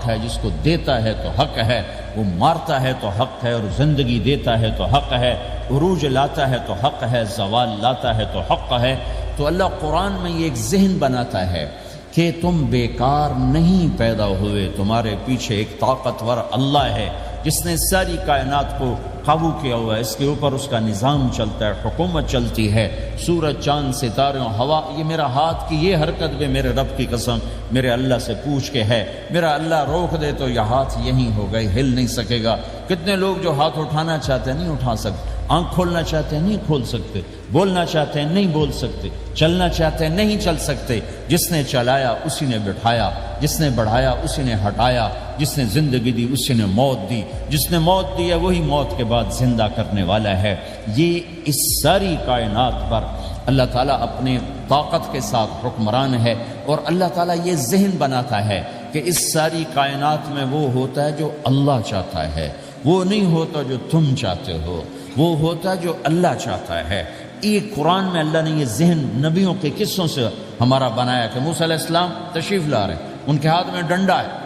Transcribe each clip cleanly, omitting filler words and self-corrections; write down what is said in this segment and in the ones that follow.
ہے، جس کو دیتا ہے تو حق ہے، وہ مارتا ہے تو حق ہے، اور زندگی دیتا ہے تو حق ہے، عروج لاتا ہے تو حق ہے، زوال لاتا ہے تو حق ہے۔ تو اللہ قرآن میں یہ ایک ذہن بناتا ہے کہ تم بیکار نہیں پیدا ہوئے، تمہارے پیچھے ایک طاقتور اللہ ہے جس نے ساری کائنات کو قابو کیا ہوا ہے، اس کے اوپر اس کا نظام چلتا ہے، حکومت چلتی ہے، سورج چاند ستاروں ہوا، یہ میرا ہاتھ کی یہ حرکت بھی میرے رب کی قسم میرے اللہ سے پوچھ کے ہے، میرا اللہ روک دے تو یہ ہاتھ یہیں ہو گئے، ہل نہیں سکے گا۔ کتنے لوگ جو ہاتھ اٹھانا چاہتے ہیں نہیں اٹھا سکتے، آنکھ کھولنا چاہتے ہیں نہیں کھول سکتے، بولنا چاہتے ہیں نہیں بول سکتے، چلنا چاہتے ہیں نہیں چل سکتے۔ جس نے چلایا اسی نے بٹھایا، جس نے بڑھایا اسی نے ہٹایا، جس نے زندگی دی اسی نے موت دی، جس نے موت دی ہے وہی موت کے بعد زندہ کرنے والا ہے۔ یہ اس ساری کائنات پر اللہ تعالیٰ اپنے طاقت کے ساتھ حکمران ہے، اور اللہ تعالیٰ یہ ذہن بناتا ہے کہ اس ساری کائنات میں وہ ہوتا ہے جو اللہ چاہتا ہے، وہ نہیں ہوتا جو تم چاہتے ہو، وہ ہوتا ہے جو اللہ چاہتا ہے۔ ایک قرآن میں اللہ نے یہ ذہن نبیوں کے قصوں سے ہمارا بنایا کہ موسیٰ علیہ السلام تشریف لا رہے ہیں، ان کے ہاتھ میں ڈنڈا ہے،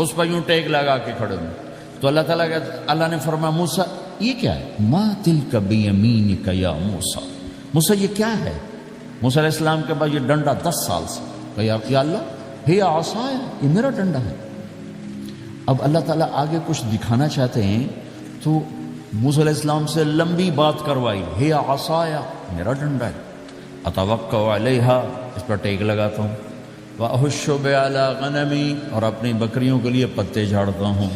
اس پر یوں ٹیک لگا کے کھڑے ہوئے، تو اللہ نے فرمایا موسیٰ یہ کیا ہے؟ ما تلک بیمینک یا موسیٰ، موسیٰ یہ کیا ہے؟ موسیٰ علیہ السلام کے بعد یہ ڈنڈا 10 سال سے کہ یا اللہ ہی عصا ہے، یہ میرا ڈنڈا ہے۔ اب اللہ تعالیٰ آگے کچھ دکھانا چاہتے ہیں تو موسیٰ علیہ السلام سے لمبی بات کروائی، ہے عصایا، میرا ڈنڈا ہے، اتوکل علیہا، اس پر ٹیک لگاتا ہوں، وأحش بعلی غنمی، اور اپنی بکریوں کے لیے پتے جھاڑتا ہوں،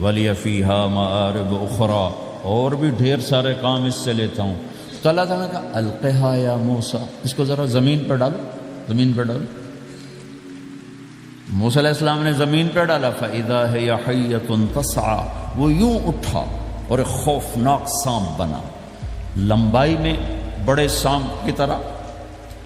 ولی فیہا مآرب اخرى، اور بھی ڈھیر سارے کام اس سے لیتا ہوں۔ تو اللہ تعالیٰ نے کہا القھا یا موسیٰ، اس کو ذرا زمین پہ ڈالو، زمین پہ ڈالو۔ موسیٰ علیہ السلام نے زمین پہ ڈالا، فإذا ہی حیۃ تسعی، وہ یوں اٹھا اور ایک خوفناک سانپ بنا، لمبائی میں بڑے سانپ کی طرح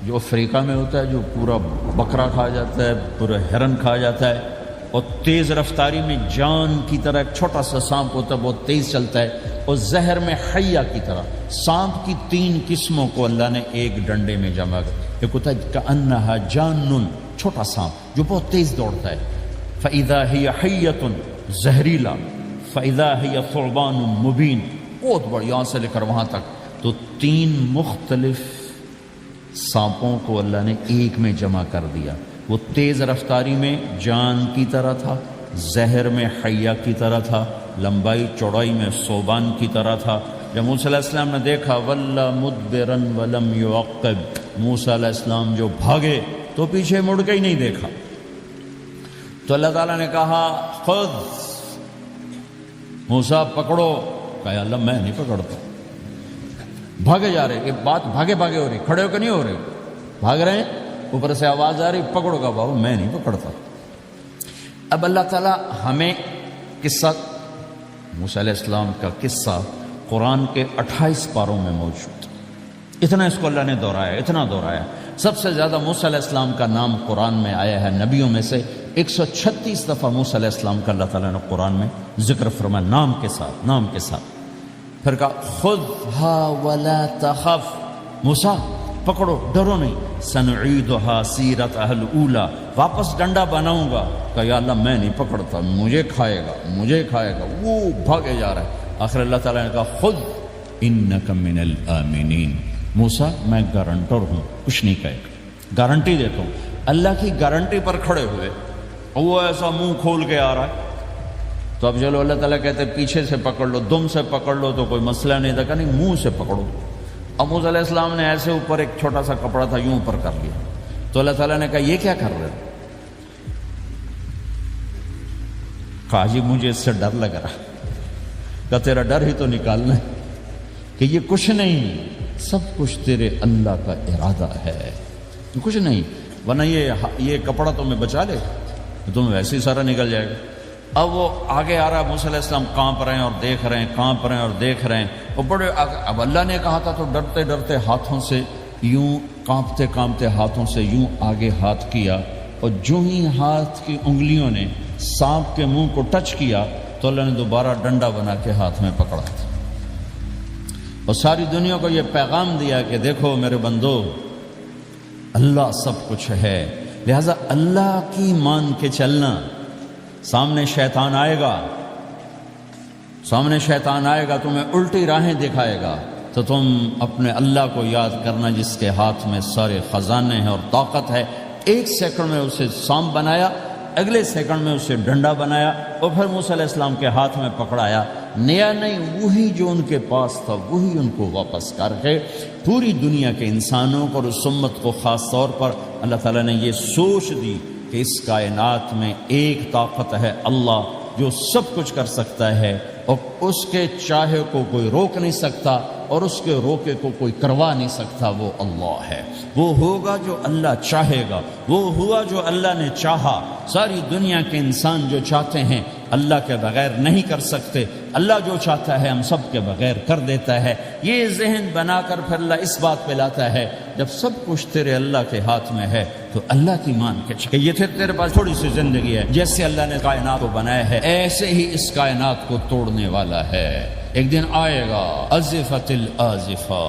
جو افریقہ میں ہوتا ہے، جو پورا بکرا کھا جاتا ہے، پورا ہرن کھا جاتا ہے، اور تیز رفتاری میں جان کی طرح ایک چھوٹا سا سانپ ہوتا ہے، بہت تیز چلتا ہے، اور زہر میں حیہ کی طرح۔ سانپ کی 3 قسموں کو اللہ نے ایک ڈنڈے میں جمع کر، ایک ہوتا ہے کأنہا جان، چھوٹا سانپ جو بہت تیز دوڑتا ہے، فإذا ہی حیۃ، زہریلا، فإذا ہی ثعبان مبین، بہت بڑی، یہاں سے لے کر وہاں تک۔ تو 3 مختلف سانپوں کو اللہ نے ایک میں جمع کر دیا۔ وہ تیز رفتاری میں جان کی طرح تھا، زہر میں حیہ کی طرح تھا، لمبائی چوڑائی میں ثعبان کی طرح تھا۔ جب موسیٰ علیہ السلام نے دیکھا وَلَّا مُدْبِرًا وَلَمْ يُعَقِّبْ، موسیٰ علیہ السلام جو بھاگے تو پیچھے مڑ کے ہی نہیں دیکھا۔ تو اللہ تعالیٰ نے کہا خذ، موسیٰ پکڑو، کہا اللہ میں نہیں پکڑتا، بھاگے جا رہے، یہ بات بھاگے بھاگے ہو رہی، کھڑے ہو کے نہیں ہو رہے، بھاگ رہے ہیں، اوپر سے آواز آ رہی پکڑو گا، بابا میں نہیں پکڑتا۔ اب اللہ تعالیٰ ہمیں قصہ موسیٰ علیہ السلام کا قصہ قرآن کے 28 پاروں میں موجود، اتنا اس کو اللہ نے دہرایا، اتنا دہرایا۔ سب سے زیادہ موسیٰ علیہ السلام کا نام قرآن میں آیا ہے نبیوں میں سے، 136 دفعہ موسیٰ علیہ السلام کا اللہ تعالیٰ نے قرآن میں ذکر فرمایا، نام کے ساتھ، نام کے ساتھ۔ پھر کہا خذھا ولا تخف، موسیٰ پکڑو ڈرو نہیں، سنعیدھا سیرتھا الاولی، واپس ڈنڈا بناؤں گا، کہ یا اللہ میں نہیں پکڑتا، مجھے کھائے گا، مجھے کھائے گا، وہ بھاگے جا رہا ہے۔ آخر اللہ تعالیٰ نے کہا خذ انک من الآمنین، موسیٰ میں گارنٹر ہوں، کچھ نہیں کہے گا، گارنٹی دیتا ہوں۔ اللہ کی گارنٹی پر کھڑے ہوئے، اور وہ ایسا منہ کھول کے آ رہا ہے، تو اب چلو اللہ تعالیٰ کہتے ہیں پیچھے سے پکڑ لو، دم سے پکڑ لو تو کوئی مسئلہ نہیں تھا، کہ نہیں منہ سے پکڑو۔ اب موسیٰ علیہ السلام نے ایسے اوپر ایک چھوٹا سا کپڑا تھا یوں اوپر کر لیا، تو اللہ تعالیٰ نے کہا یہ کیا کر رہے ہو؟ کہا جی مجھے اس سے ڈر لگ رہا، کہ تیرا ڈر ہی تو نکالنا ہے، کہ یہ کچھ نہیں، سب کچھ تیرے اللہ کا ارادہ ہے، کچھ نہیں، ورنہ یہ کپڑا تمہیں بچا لے، تمہیں ویسے ہی سارا نکل جائے گا۔ اب وہ آگے آ رہا ہے، موسیٰ علیہ السلام کانپ رہے ہیں اور دیکھ رہے ہیں، کانپ رہے ہیں اور دیکھ رہے ہیں، اور بڑے اب اللہ نے کہا تھا تو ڈرتے ڈرتے ہاتھوں سے یوں، کانپتے کانپتے ہاتھوں سے یوں آگے ہاتھ کیا، اور جو ہی ہاتھ کی انگلیوں نے سانپ کے منہ کو ٹچ کیا تو اللہ نے دوبارہ ڈنڈا بنا کے ہاتھ میں پکڑا تھا، اور ساری دنیا کو یہ پیغام دیا کہ دیکھو میرے بندو، اللہ سب کچھ ہے، لہذا اللہ کی مان کے چلنا سامنے شیطان آئے گا تمہیں الٹی راہیں دکھائے گا، تو تم اپنے اللہ کو یاد کرنا جس کے ہاتھ میں سارے خزانے ہیں اور طاقت ہے۔ 1 سیکنڈ میں اسے سانپ بنایا، اگلے سیکنڈ میں اسے ڈنڈا بنایا، اور پھر موسیٰ علیہ السلام کے ہاتھ میں پکڑایا۔ نیا نہیں، وہی جو ان کے پاس تھا وہی ان کو واپس کر کے پوری دنیا کے انسانوں کو اور اس امت کو خاص طور پر اللہ تعالیٰ نے یہ سوچ دی کہ اس کائنات میں ایک طاقت ہے، اللہ، جو سب کچھ کر سکتا ہے، اور اس کے چاہے کو کوئی روک نہیں سکتا اور اس کے روکے کو کوئی کروا نہیں سکتا، وہ اللہ ہے۔ وہ ہوگا جو اللہ چاہے گا، وہ ہوا جو اللہ نے چاہا۔ ساری دنیا کے انسان جو چاہتے ہیں اللہ کے بغیر نہیں کر سکتے، اللہ جو چاہتا ہے ہم سب کے بغیر کر دیتا ہے۔ یہ ذہن بنا کر پھر اللہ اس بات پہ لاتا ہے جب سب کچھ تیرے اللہ کے ہاتھ میں ہے تو اللہ کی مان کے کہ یہ تیرے پاس تھوڑی سی زندگی ہے، جیسے اللہ نے کائنات کو بنایا ہے ایسے ہی اس کائنات کو توڑنے والا ہے۔ ایک دن آئے گا، ازفت الازفہ،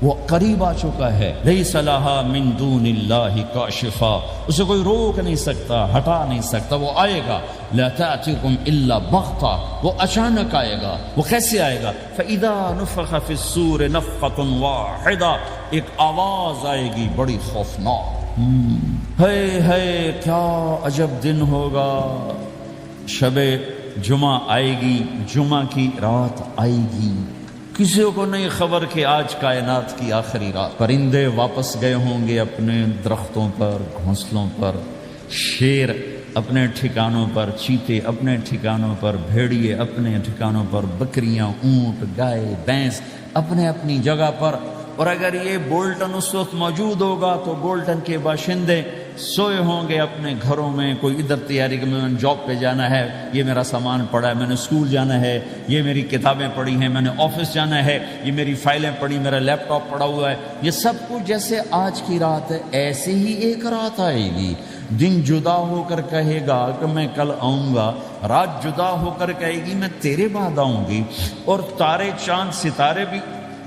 وہ قریب آ چکا ہے، لیس لہا من دون اللہ کاشفہ، اسے کوئی روک نہیں سکتا، ہٹا نہیں سکتا، وہ آئے گا۔ لا تأتیکم الا بغتہ، وہ اچانک آئے گا۔ وہ کیسے آئے گا؟ فَإِذَا نُفِخَ فِي الصُّورِ نَفْخَةٌ وَاحِدَةٌ، ایک آواز آئے گی بڑی خوفناک۔ ہے کیا عجب دن ہوگا، شب جمعہ آئے گی، جمعہ کی رات آئے گی، کسی کو نہیں خبر کہ آج کائنات کی آخری رات۔ پرندے واپس گئے ہوں گے اپنے درختوں پر، گھونسلوں پر، شیر اپنے ٹھکانوں پر، چیتے اپنے ٹھکانوں پر، بھیڑیے اپنے ٹھکانوں پر، بکریاں، اونٹ، گائے، بھینس اپنے اپنی جگہ پر۔ اور اگر یہ بولٹن اس وقت موجود ہوگا تو بولٹن کے باشندے سوئے ہوں گے اپنے گھروں میں، کوئی ادھر تیاری کہ میں نے جاب پہ جانا ہے، یہ میرا سامان پڑا ہے، میں نے اسکول جانا ہے، یہ میری کتابیں پڑھی ہیں، میں نے آفس جانا ہے، یہ میری فائلیں پڑھی، میرا لیپ ٹاپ پڑا ہوا ہے۔ یہ سب کچھ جیسے آج کی رات ہے ایسے ہی ایک رات آئے گی۔ دن جدا ہو کر کہے گا کہ میں کل آؤں گا، رات جدا ہو کر کہے گی میں تیرے بعد آؤں گی، اور تارے چاند ستارے بھی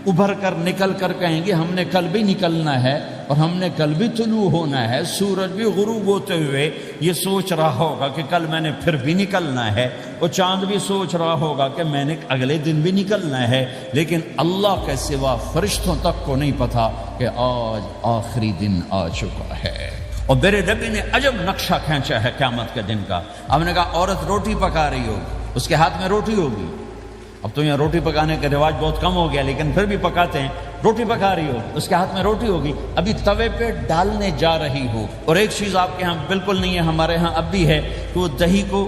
ابھر کر نکل کر کہیں گے ہم نے کل بھی نکلنا ہے اور ہم نے کل بھی طلوع ہونا ہے۔ سورج بھی غروب ہوتے ہوئے یہ سوچ رہا ہوگا کہ کل میں نے پھر بھی نکلنا ہے، اور چاند بھی سوچ رہا ہوگا کہ میں نے اگلے دن بھی نکلنا ہے، لیکن اللہ کے سوا فرشتوں تک کو نہیں پتا کہ آج آخری دن آ چکا ہے۔ اور میرے نبی نے عجب نقشہ کھینچا ہے قیامت کے دن کا۔ ہم نے کہا عورت روٹی پکا رہی ہوگی، اس کے ہاتھ میں روٹی ہوگی۔ اب تو یہاں روٹی پکانے کا رواج بہت کم ہو گیا، لیکن پھر بھی پکاتے ہیں۔ روٹی پکا رہی ہو، اس کے ہاتھ میں روٹی ہوگی، ابھی توے پہ ڈالنے جا رہی ہو۔ اور ایک چیز آپ کے ہاں بالکل نہیں ہے، ہمارے ہاں اب بھی ہے کہ وہ دہی کو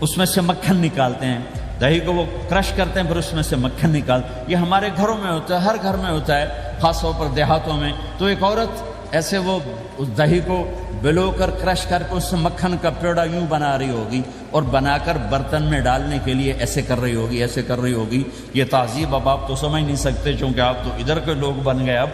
اس میں سے مکھن نکالتے ہیں، دہی کو وہ کرش کرتے ہیں پھر اس میں سے مکھن نکالتے ہیں۔ یہ ہمارے گھروں میں ہوتا ہے، ہر گھر میں ہوتا ہے، خاص طور پر دیہاتوں میں۔ تو ایک عورت ایسے وہ اس دہی کو بلو کر کرش کر کے اس سے مکھن کا پیڑا یوں بنا رہی ہوگی، اور بنا کر برتن میں ڈالنے کے لیے ایسے کر رہی ہوگی، ایسے کر رہی ہوگی۔ یہ تہذیب اب آپ تو سمجھ نہیں سکتے چونکہ آپ تو ادھر کے لوگ بن گئے اب،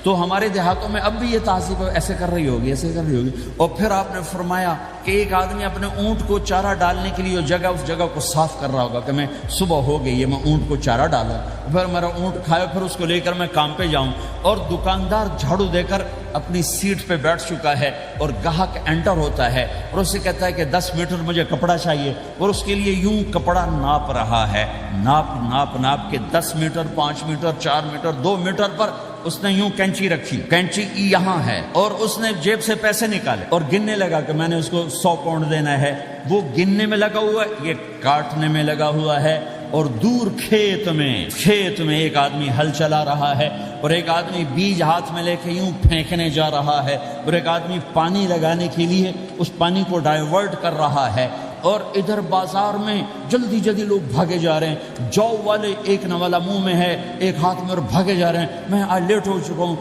تو ہمارے دیہاتوں میں اب بھی یہ تہذیب ایسے کر رہی ہوگی، ایسے کر رہی ہوگی۔ اور پھر آپ نے فرمایا کہ ایک آدمی اپنے اونٹ کو چارہ ڈالنے کے لیے اس جگہ کو صاف کر رہا ہوگا کہ میں صبح ہو گئی ہے، میں اونٹ کو چارہ ڈالا، پھر میرا اونٹ کھایا، پھر اس کو لے کر میں کام پہ جاؤں۔ اور دکاندار جھاڑو دے کر اپنی سیٹ پہ بیٹھ چکا ہے، اور گاہک انٹر ہوتا ہے اور اسے کہتا ہے کہ 10 میٹر مجھے کپڑا چاہیے، اور اس کے لیے یوں کپڑا ناپ رہا ہے، ناپ کے 10 میٹر، 5 میٹر، 4 میٹر، 2 میٹر پر اس نے یوں کینچی رکھی، کینچی یہاں ہے، اور اس نے جیب سے پیسے نکالے اور گننے لگا کہ میں نے اس کو 100 پاؤنڈ دینا ہے۔ وہ گننے میں لگا ہوا ہے، یہ کاٹنے میں لگا ہوا ہے۔ اور دور کھیت میں ایک آدمی ہل چلا رہا ہے، اور ایک آدمی بیج ہاتھ میں لے کے یوں پھینکنے جا رہا ہے، اور ایک آدمی پانی لگانے کے لیے اس پانی کو ڈائیورٹ کر رہا ہے۔ اور ادھر بازار میں جلدی لوگ بھاگے جا رہے ہیں، جاؤ والے ایک نوالا منہ میں ہے، ایک ہاتھ میں، اور بھاگے جا رہے ہیں۔ میں آج لیٹ ہو چکا ہوں،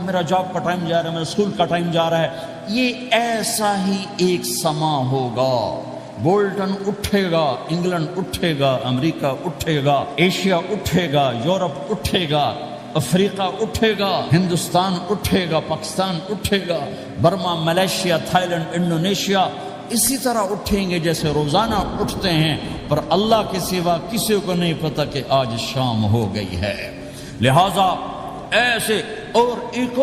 میرا جاب کا ٹائم جا رہا ہے، میرا اسکول کا ٹائم جا رہا ہے۔ یہ ایسا ہی ایک سما ہوگا، بولٹن اٹھے گا، انگلینڈ اٹھے گا، امریکہ اٹھے گا، ایشیا اٹھے گا، یورپ اٹھے گا، افریقہ اٹھے گا، ہندوستان اٹھے گا، پاکستان اٹھے گا، Burma, Malaysia, Thailand, Indonesia اسی طرح اٹھیں گے جیسے روزانہ اٹھتے ہیں، پر اللہ کے سوا کسی کو نہیں پتا کہ آج شام ہو گئی ہے۔ لہذا ایسے، اور ایک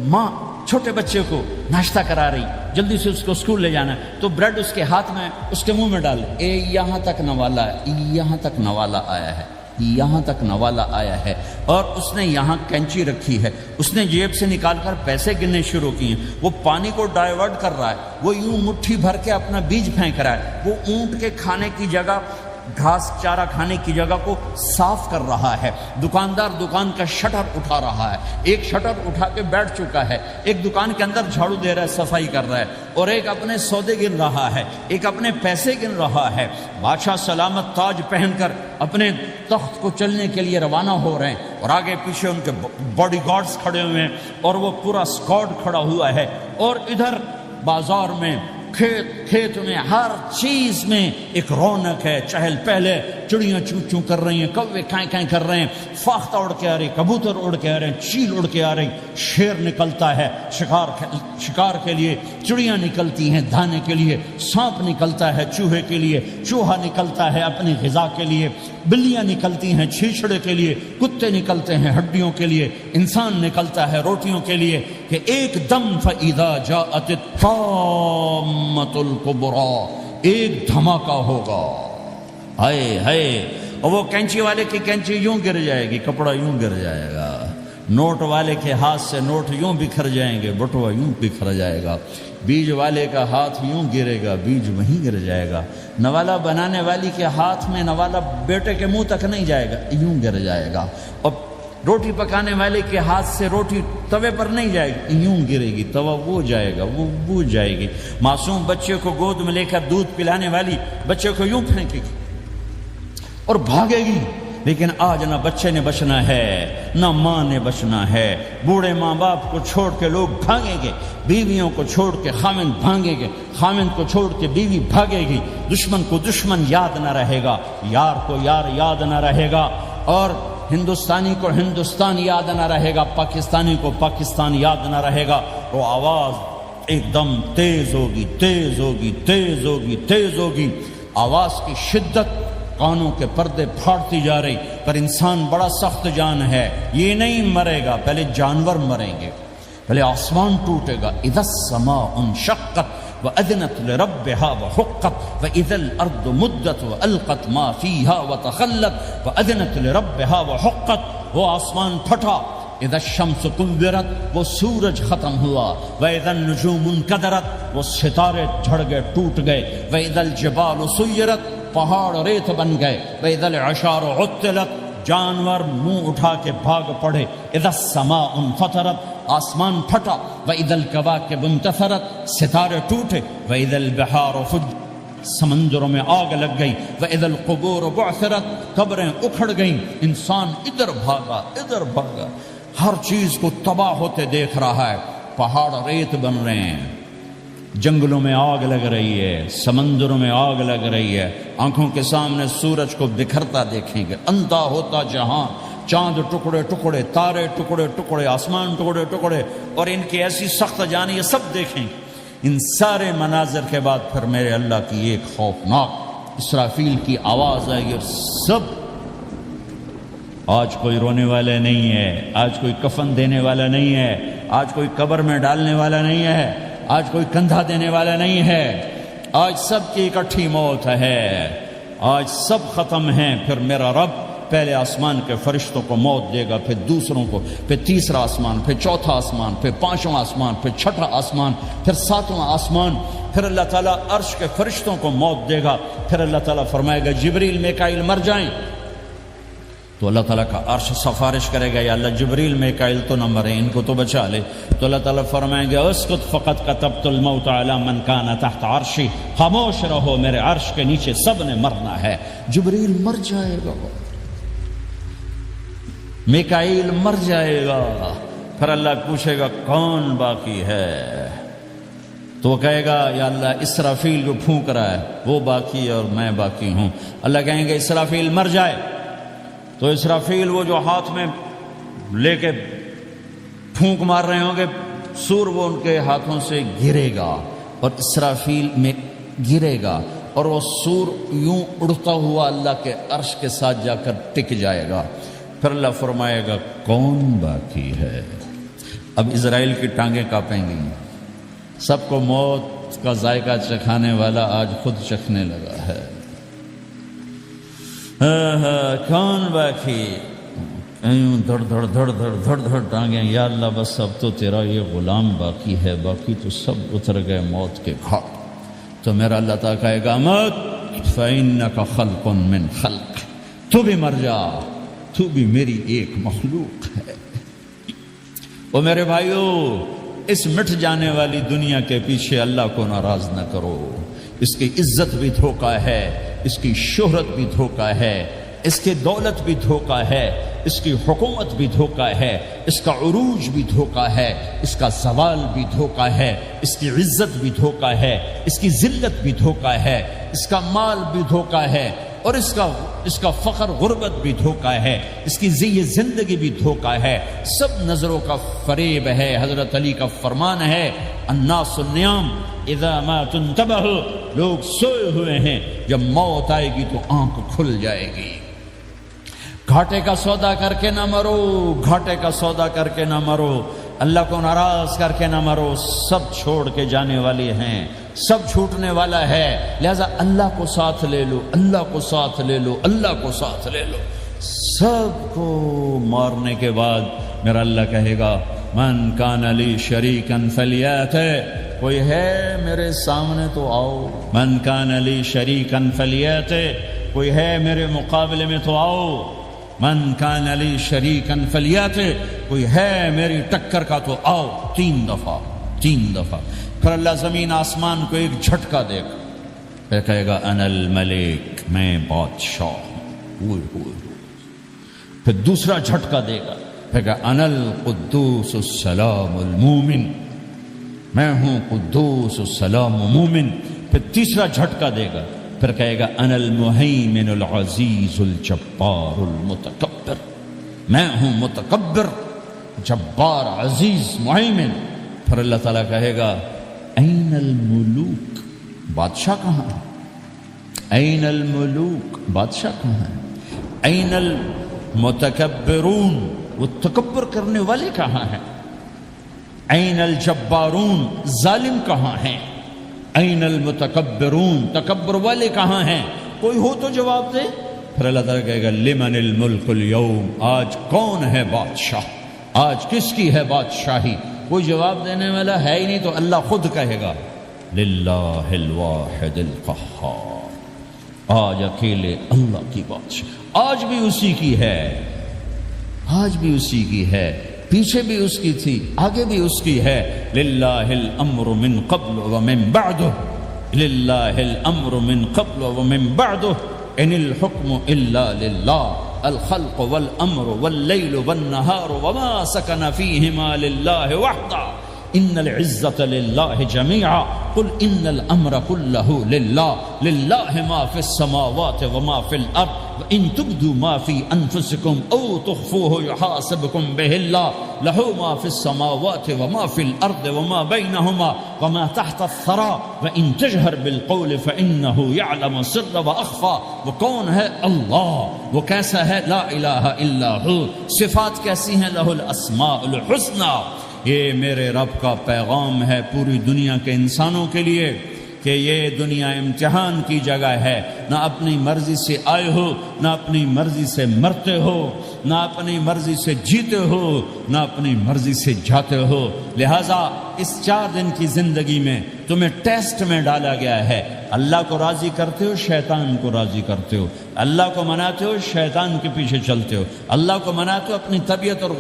ماں چھوٹے بچے کو ناشتہ کرا رہی، جلدی سے اس کو اسکول لے جانا ہے، تو بریڈ اس کے ہاتھ میں اس کے منہ میں ڈال، یہاں تک نوالا ہے، یہاں تک نوالا آیا ہے، یہاں تک نوالا آیا ہے، اور اس نے یہاں کینچی رکھی ہے، اس نے جیب سے نکال کر پیسے گننے شروع کیے، وہ پانی کو ڈائیورٹ کر رہا ہے، وہ یوں مٹھی بھر کے اپنا بیج پھینک رہا ہے، وہ اونٹ کے کھانے کی جگہ، گھاس چارہ کھانے کی جگہ کو صاف کر رہا ہے، دکاندار دکان کا شٹر اٹھا رہا ہے، ایک شٹر اٹھا کے بیٹھ چکا ہے، ایک دکان کے اندر جھاڑو دے رہا ہے، صفائی کر رہا ہے، اور ایک اپنے سودے گن رہا ہے، ایک اپنے پیسے گن رہا ہے۔ بادشاہ سلامت تاج پہن کر اپنے تخت کو چلنے کے لیے روانہ ہو رہے ہیں، اور آگے پیچھے ان کے باڈی گارڈز کھڑے ہوئے ہیں، اور وہ پورا اسکواڈ کھڑا ہوا ہے، اور ادھر بازار میں، کھیت میں، ہر چیز میں ایک رونق ہے، چہل پہلے، چڑیاں چوں چوں کر رہی ہیں، کوے کائیں کائیں کر رہے ہیں، فاختہ اڑ کے آ رہی، کبوتر اڑ کے آ رہے ہیں، چیل اڑ کے آ رہی، شیر نکلتا ہے شکار کے لیے، چڑیاں نکلتی ہیں دھانے کے لیے، سانپ نکلتا ہے چوہے کے لیے، چوہا نکلتا ہے اپنی غذا کے لیے، بلیاں نکلتی ہیں چھیچڑے کے لیے، کتے نکلتے ہیں ہڈیوں کے لیے، انسان نکلتا ہے روٹیوں کے لیے، کہ ایک دم فَإِذَا جَاءَتِ الطَّامَّةُ الْكُبْرَى، ایک دھماکہ ہوگا، ہائے ہائے، اور وہ کینچی والے کی کینچی یوں گر جائے گی، کپڑا یوں گر جائے گا، نوٹ والے کے ہاتھ سے نوٹ یوں بکھر جائیں گے، بٹوا یوں بکھر جائے گا، بیج والے کا ہاتھ یوں گرے گا، بیج وہیں گر جائے گا، نوالا بنانے والی کے ہاتھ میں نوالا بیٹے کے منہ تک نہیں جائے گا، یوں گر جائے گا، اور روٹی پکانے والے کے ہاتھ سے روٹی توے پر نہیں جائے گی، یوں گرے گی، توا وہ جائے گا، وہ بوجھ جائے گی، معصوم بچے کو گود میں لے کر دودھ پلانے والی بچے کو یوں پھینکے گی اور بھاگے گی، لیکن آج نہ بچے نے بچنا ہے، نہ ماں نے بچنا ہے، بوڑھے ماں باپ کو چھوڑ کے لوگ بھاگیں گے، بیویوں کو چھوڑ کے خامند بھاگیں گے، خامند کو چھوڑ کے بیوی بھاگے گی، دشمن کو دشمن یاد نہ رہے گا، یار کو یار یاد نہ رہے گا، اور ہندوستانی کو ہندوستان یاد نہ رہے گا، پاکستانی کو پاکستان یاد نہ رہے گا، وہ آواز ایک دم تیز ہوگی، تیز ہوگی، تیز ہوگی، تیز ہوگی، آواز کی شدت کانوں کے پردے پھاڑتی جا رہی، پر انسان بڑا سخت جان ہے، یہ نہیں مرے گا، پہلے جانور مریں گے، پہلے آسمان ٹوٹے گا، اذا السماء انشقت وَأَذِنَتْ لِرَبِّهَا وَحُقَّتْ وَإِذَا الْأَرْضُ مُدَّتْ وَأَلْقَتْ مَا فِيهَا وَتَخَلَّتْ وَأَذِنَتْ لِرَبِّهَا وَحُقَّتْ، وہ آسمان پھٹا، اذا الشمس كُوِّرَتْ، وہ سورج ختم ہوا، وَإِذَا النُّجُومُ انْكَدَرَتْ، وہ ستارے جھڑ گئے، ٹوٹ گئے، وَإِذَا الْجِبَالُ سُيِّرَتْ، پہاڑ ریت بن گئے، وَإِذَا الْعِشَارُ عُطِّلَتْ، جانور منہ اٹھا کے بھاگ پڑے، اذا السماء انفطرت، آسمان پھٹا، وَإِذَا الْكَوَاكِبُ انتَثَرَتْ، ستارے ٹوٹے، وَإِذَا الْبِحَارُ فُجِّرَتْ، سمندروں میں آگ لگ گئی، وَإِذَا الْقُبُورُ بُعْثِرَتْ، قبریں اکھڑ گئیں، انسان ادھر بھاگا ادھر بھاگا، ہر چیز کو تباہ ہوتے دیکھ رہا ہے، پہاڑ ریت بن رہے ہیں، جنگلوں میں آگ لگ رہی ہے، سمندروں میں آگ لگ رہی ہے، آنکھوں کے سامنے سورج کو بکھرتا دیکھیں گے، اندھا ہوتا جہاں، چاند ٹکڑے ٹکڑے، تارے ٹکڑے ٹکڑے، آسمان ٹکڑے ٹکڑے، اور ان کی ایسی سخت جانی، یہ سب دیکھیں۔ ان سارے مناظر کے بعد پھر میرے اللہ کی ایک خوفناک اسرافیل کی آواز آئے گی، اور سب، آج کوئی رونے والا نہیں ہے، آج کوئی کفن دینے والا نہیں ہے، آج کوئی قبر میں ڈالنے والا نہیں ہے، آج کوئی کندھا دینے والا نہیں ہے، آج سب کی اکٹھی موت ہے، آج سب ختم ہیں۔ پھر میرا رب پہلے آسمان کے فرشتوں کو موت دے گا، پھر دوسروں کو، پھر تیسرا آسمان، پھر چوتھا آسمان، پھر پانچواں آسمان، پھر چھٹا آسمان، پھر ساتواں آسمان، پھر اللہ تعالیٰ عرش کے فرشتوں کو موت دے گا، پھر اللہ تعالیٰ فرمائے گا جبریل میکائیل مر جائیں، تو اللہ تعالیٰ کا عرش سفارش کرے گا، یا اللہ جبریل میکائیل تو نہ مرے، ان کو تو بچا لے، تو اللہ تعالیٰ فرمائیں گے اسکت فقط کتبت الموت علی من کان تحت عرشی، خاموش رہو، میرے عرش کے نیچے سب نے مرنا ہے۔ جبریل مر جائے گا، میکائیل مر جائے گا، پھر اللہ پوچھے گا کون باقی ہے، تو وہ کہے گا یا اللہ اسرافیل جو پھونک رہا ہے وہ باقی اور میں باقی ہوں۔ اللہ کہیں گے اسرافیل مر جائے، تو اسرافیل وہ جو ہاتھ میں لے کے پھونک مار رہے ہوں گے، سور وہ ان کے ہاتھوں سے گرے گا اور اسرافیل میں گرے گا، اور وہ سور یوں اڑتا ہوا اللہ کے عرش کے ساتھ جا کر ٹک جائے گا۔ پھر اللہ فرمائے گا کون باقی ہے؟ اب اسرائیل کی ٹانگیں کانپیں گی، سب کو موت کا ذائقہ چکھانے والا آج خود چکھنے لگا ہے۔ کون باقی؟ یوں دھڑ دھڑ دھڑ دھڑ دھڑ دھڑ ٹانگیں، یا اللہ بس اب تو تیرا یہ غلام باقی ہے، باقی تو سب اتر گئے موت کے گھاٹ۔ تو میرا اللہ تعالیٰ کہے گا مت فَإِنَّكَ خَلْقٌ مِّن خَلْقِ، تو بھی مر جا، تو بھی میری ایک مخلوق ہے۔ او میرے بھائیو، اس مٹ جانے والی دنیا کے پیچھے اللہ کو ناراض نہ کرو۔ اس کی عزت بھی دھوکہ ہے، اس کی شہرت بھی دھوکہ ہے، اس کی دولت بھی دھوکہ ہے، اس کی حکومت بھی دھوکہ ہے، اس کا عروج بھی دھوکہ ہے، اس کا زوال بھی دھوکہ ہے، اس کی عزت بھی دھوکہ ہے، اس کی ذلت بھی دھوکہ ہے، اس کا مال بھی دھوکہ ہے، اور اس کا فخر غربت بھی دھوکہ ہے، اس کی زندگی بھی دھوکہ ہے، سب نظروں کا فریب ہے۔ حضرت علی کا فرمان ہے الناس النیام اذا ما تنتبہ، لوگ سوئے ہوئے ہیں، جب موت آئے گی تو آنکھ کھل جائے گی۔ گھاٹے کا سودا کر کے نہ مرو، گھاٹے کا سودا کر کے نہ مرو، اللہ کو ناراض کر کے نہ مرو، سب چھوڑ کے جانے والے ہیں، سب چھوٹنے والا ہے، لہذا اللہ کو ساتھ لے لو، اللہ کو ساتھ لے لو، اللہ کو ساتھ لے لو۔ سب کو مارنے کے بعد میرا اللہ کہے گا من کان لی شریکا فلیات، کوئی ہے میرے سامنے تو آؤ، من کان لی شریکا فلیات، کوئی ہے میرے مقابلے میں تو آؤ، من کان علی شریکا فلیات، کوئی ہے میری ٹکر کا تو آؤ، تین دفعہ۔ پھر اللہ زمین آسمان کو ایک جھٹکا دے گا، پھر کہے گا انا الملک، میں بادشاہ ہوں۔ پھر دوسرا جھٹکا دے گا، پھر کہا انا القدوس السلام المومن، میں ہوں قدوس السلام مومن۔ پھر تیسرا جھٹکا دے گا، پھر کہے گا انا المہیمن العزیز الجبار المتکبر، میں ہوں متکبر، جبار، عزیز، مہیمن۔ پھر اللہ تعالیٰ کہے گا این الملوک، بادشاہ کہاں ہے؟ این الملوک، بادشاہ کہاں ہے؟ این المتکبرون، وہ تکبر کرنے والے کہاں ہیں؟ این الجبارون، ظالم کہاں ہیں؟ این المتکبرون، تکبر والے کہاں ہیں؟ کوئی ہو تو جواب دے۔ پھر اللہ تعالیٰ کہے گا لمن الملک اليوم، آج کون ہے بادشاہ، آج کس کی ہے بادشاہی؟ کوئی جواب دینے والا ہے ہی نہیں، تو اللہ خود کہے گا للہ الواحد القہار، آج اکیلے اللہ کی بادشاہ، آج بھی اسی کی ہے، آج بھی اسی کی ہے، پیچھے بھی اس کی تھی، آگے بھی اس کی ہے۔ للہ الامر من قبل ومن بعدہ، للہ الامر من قبل ومن بعدہ، ان الحکم الا للہ، الخلق والامر واللیل والنہار وما سکن فیہما للہ وحدہ، ان العزت للہ جميعا، قل ان الامر كله للہ، للہ ما فی السماوات وما فی الارض، وان تبدوا ما فی انفسکم او تخفوه یحاسبکم به اللہ، له ما فی السماوات وما فی الارض وما بینہما وما تحت الثرى، وان تجہر بالقول فانه يعلم السر واخفى۔ وہ کون ہے؟ اللہ۔ وہ کیسا ہے؟ لا الہ الا ہو۔ صفات کیسی ہیں؟ لہ الاسماء الحسنى۔ یہ میرے رب کا پیغام ہے پوری دنیا کے انسانوں کے لیے کہ یہ دنیا امتحان کی جگہ ہے، نہ اپنی مرضی سے آئے ہو، نہ اپنی مرضی سے مرتے ہو، نہ اپنی مرضی سے جیتے ہو، نہ اپنی مرضی سے جاتے ہو۔ لہٰذا اس 4 دن کی زندگی میں تمہیں ٹیسٹ میں ڈالا گیا ہے۔ اللہ کو راضی کرتے ہو، شیطان کو راضی کرتے ہو، اللہ کو مناتے ہو، شیطان کے پیچھے چلتے ہو، اللہ کو مناتے ہو، اپنی طبیعت اور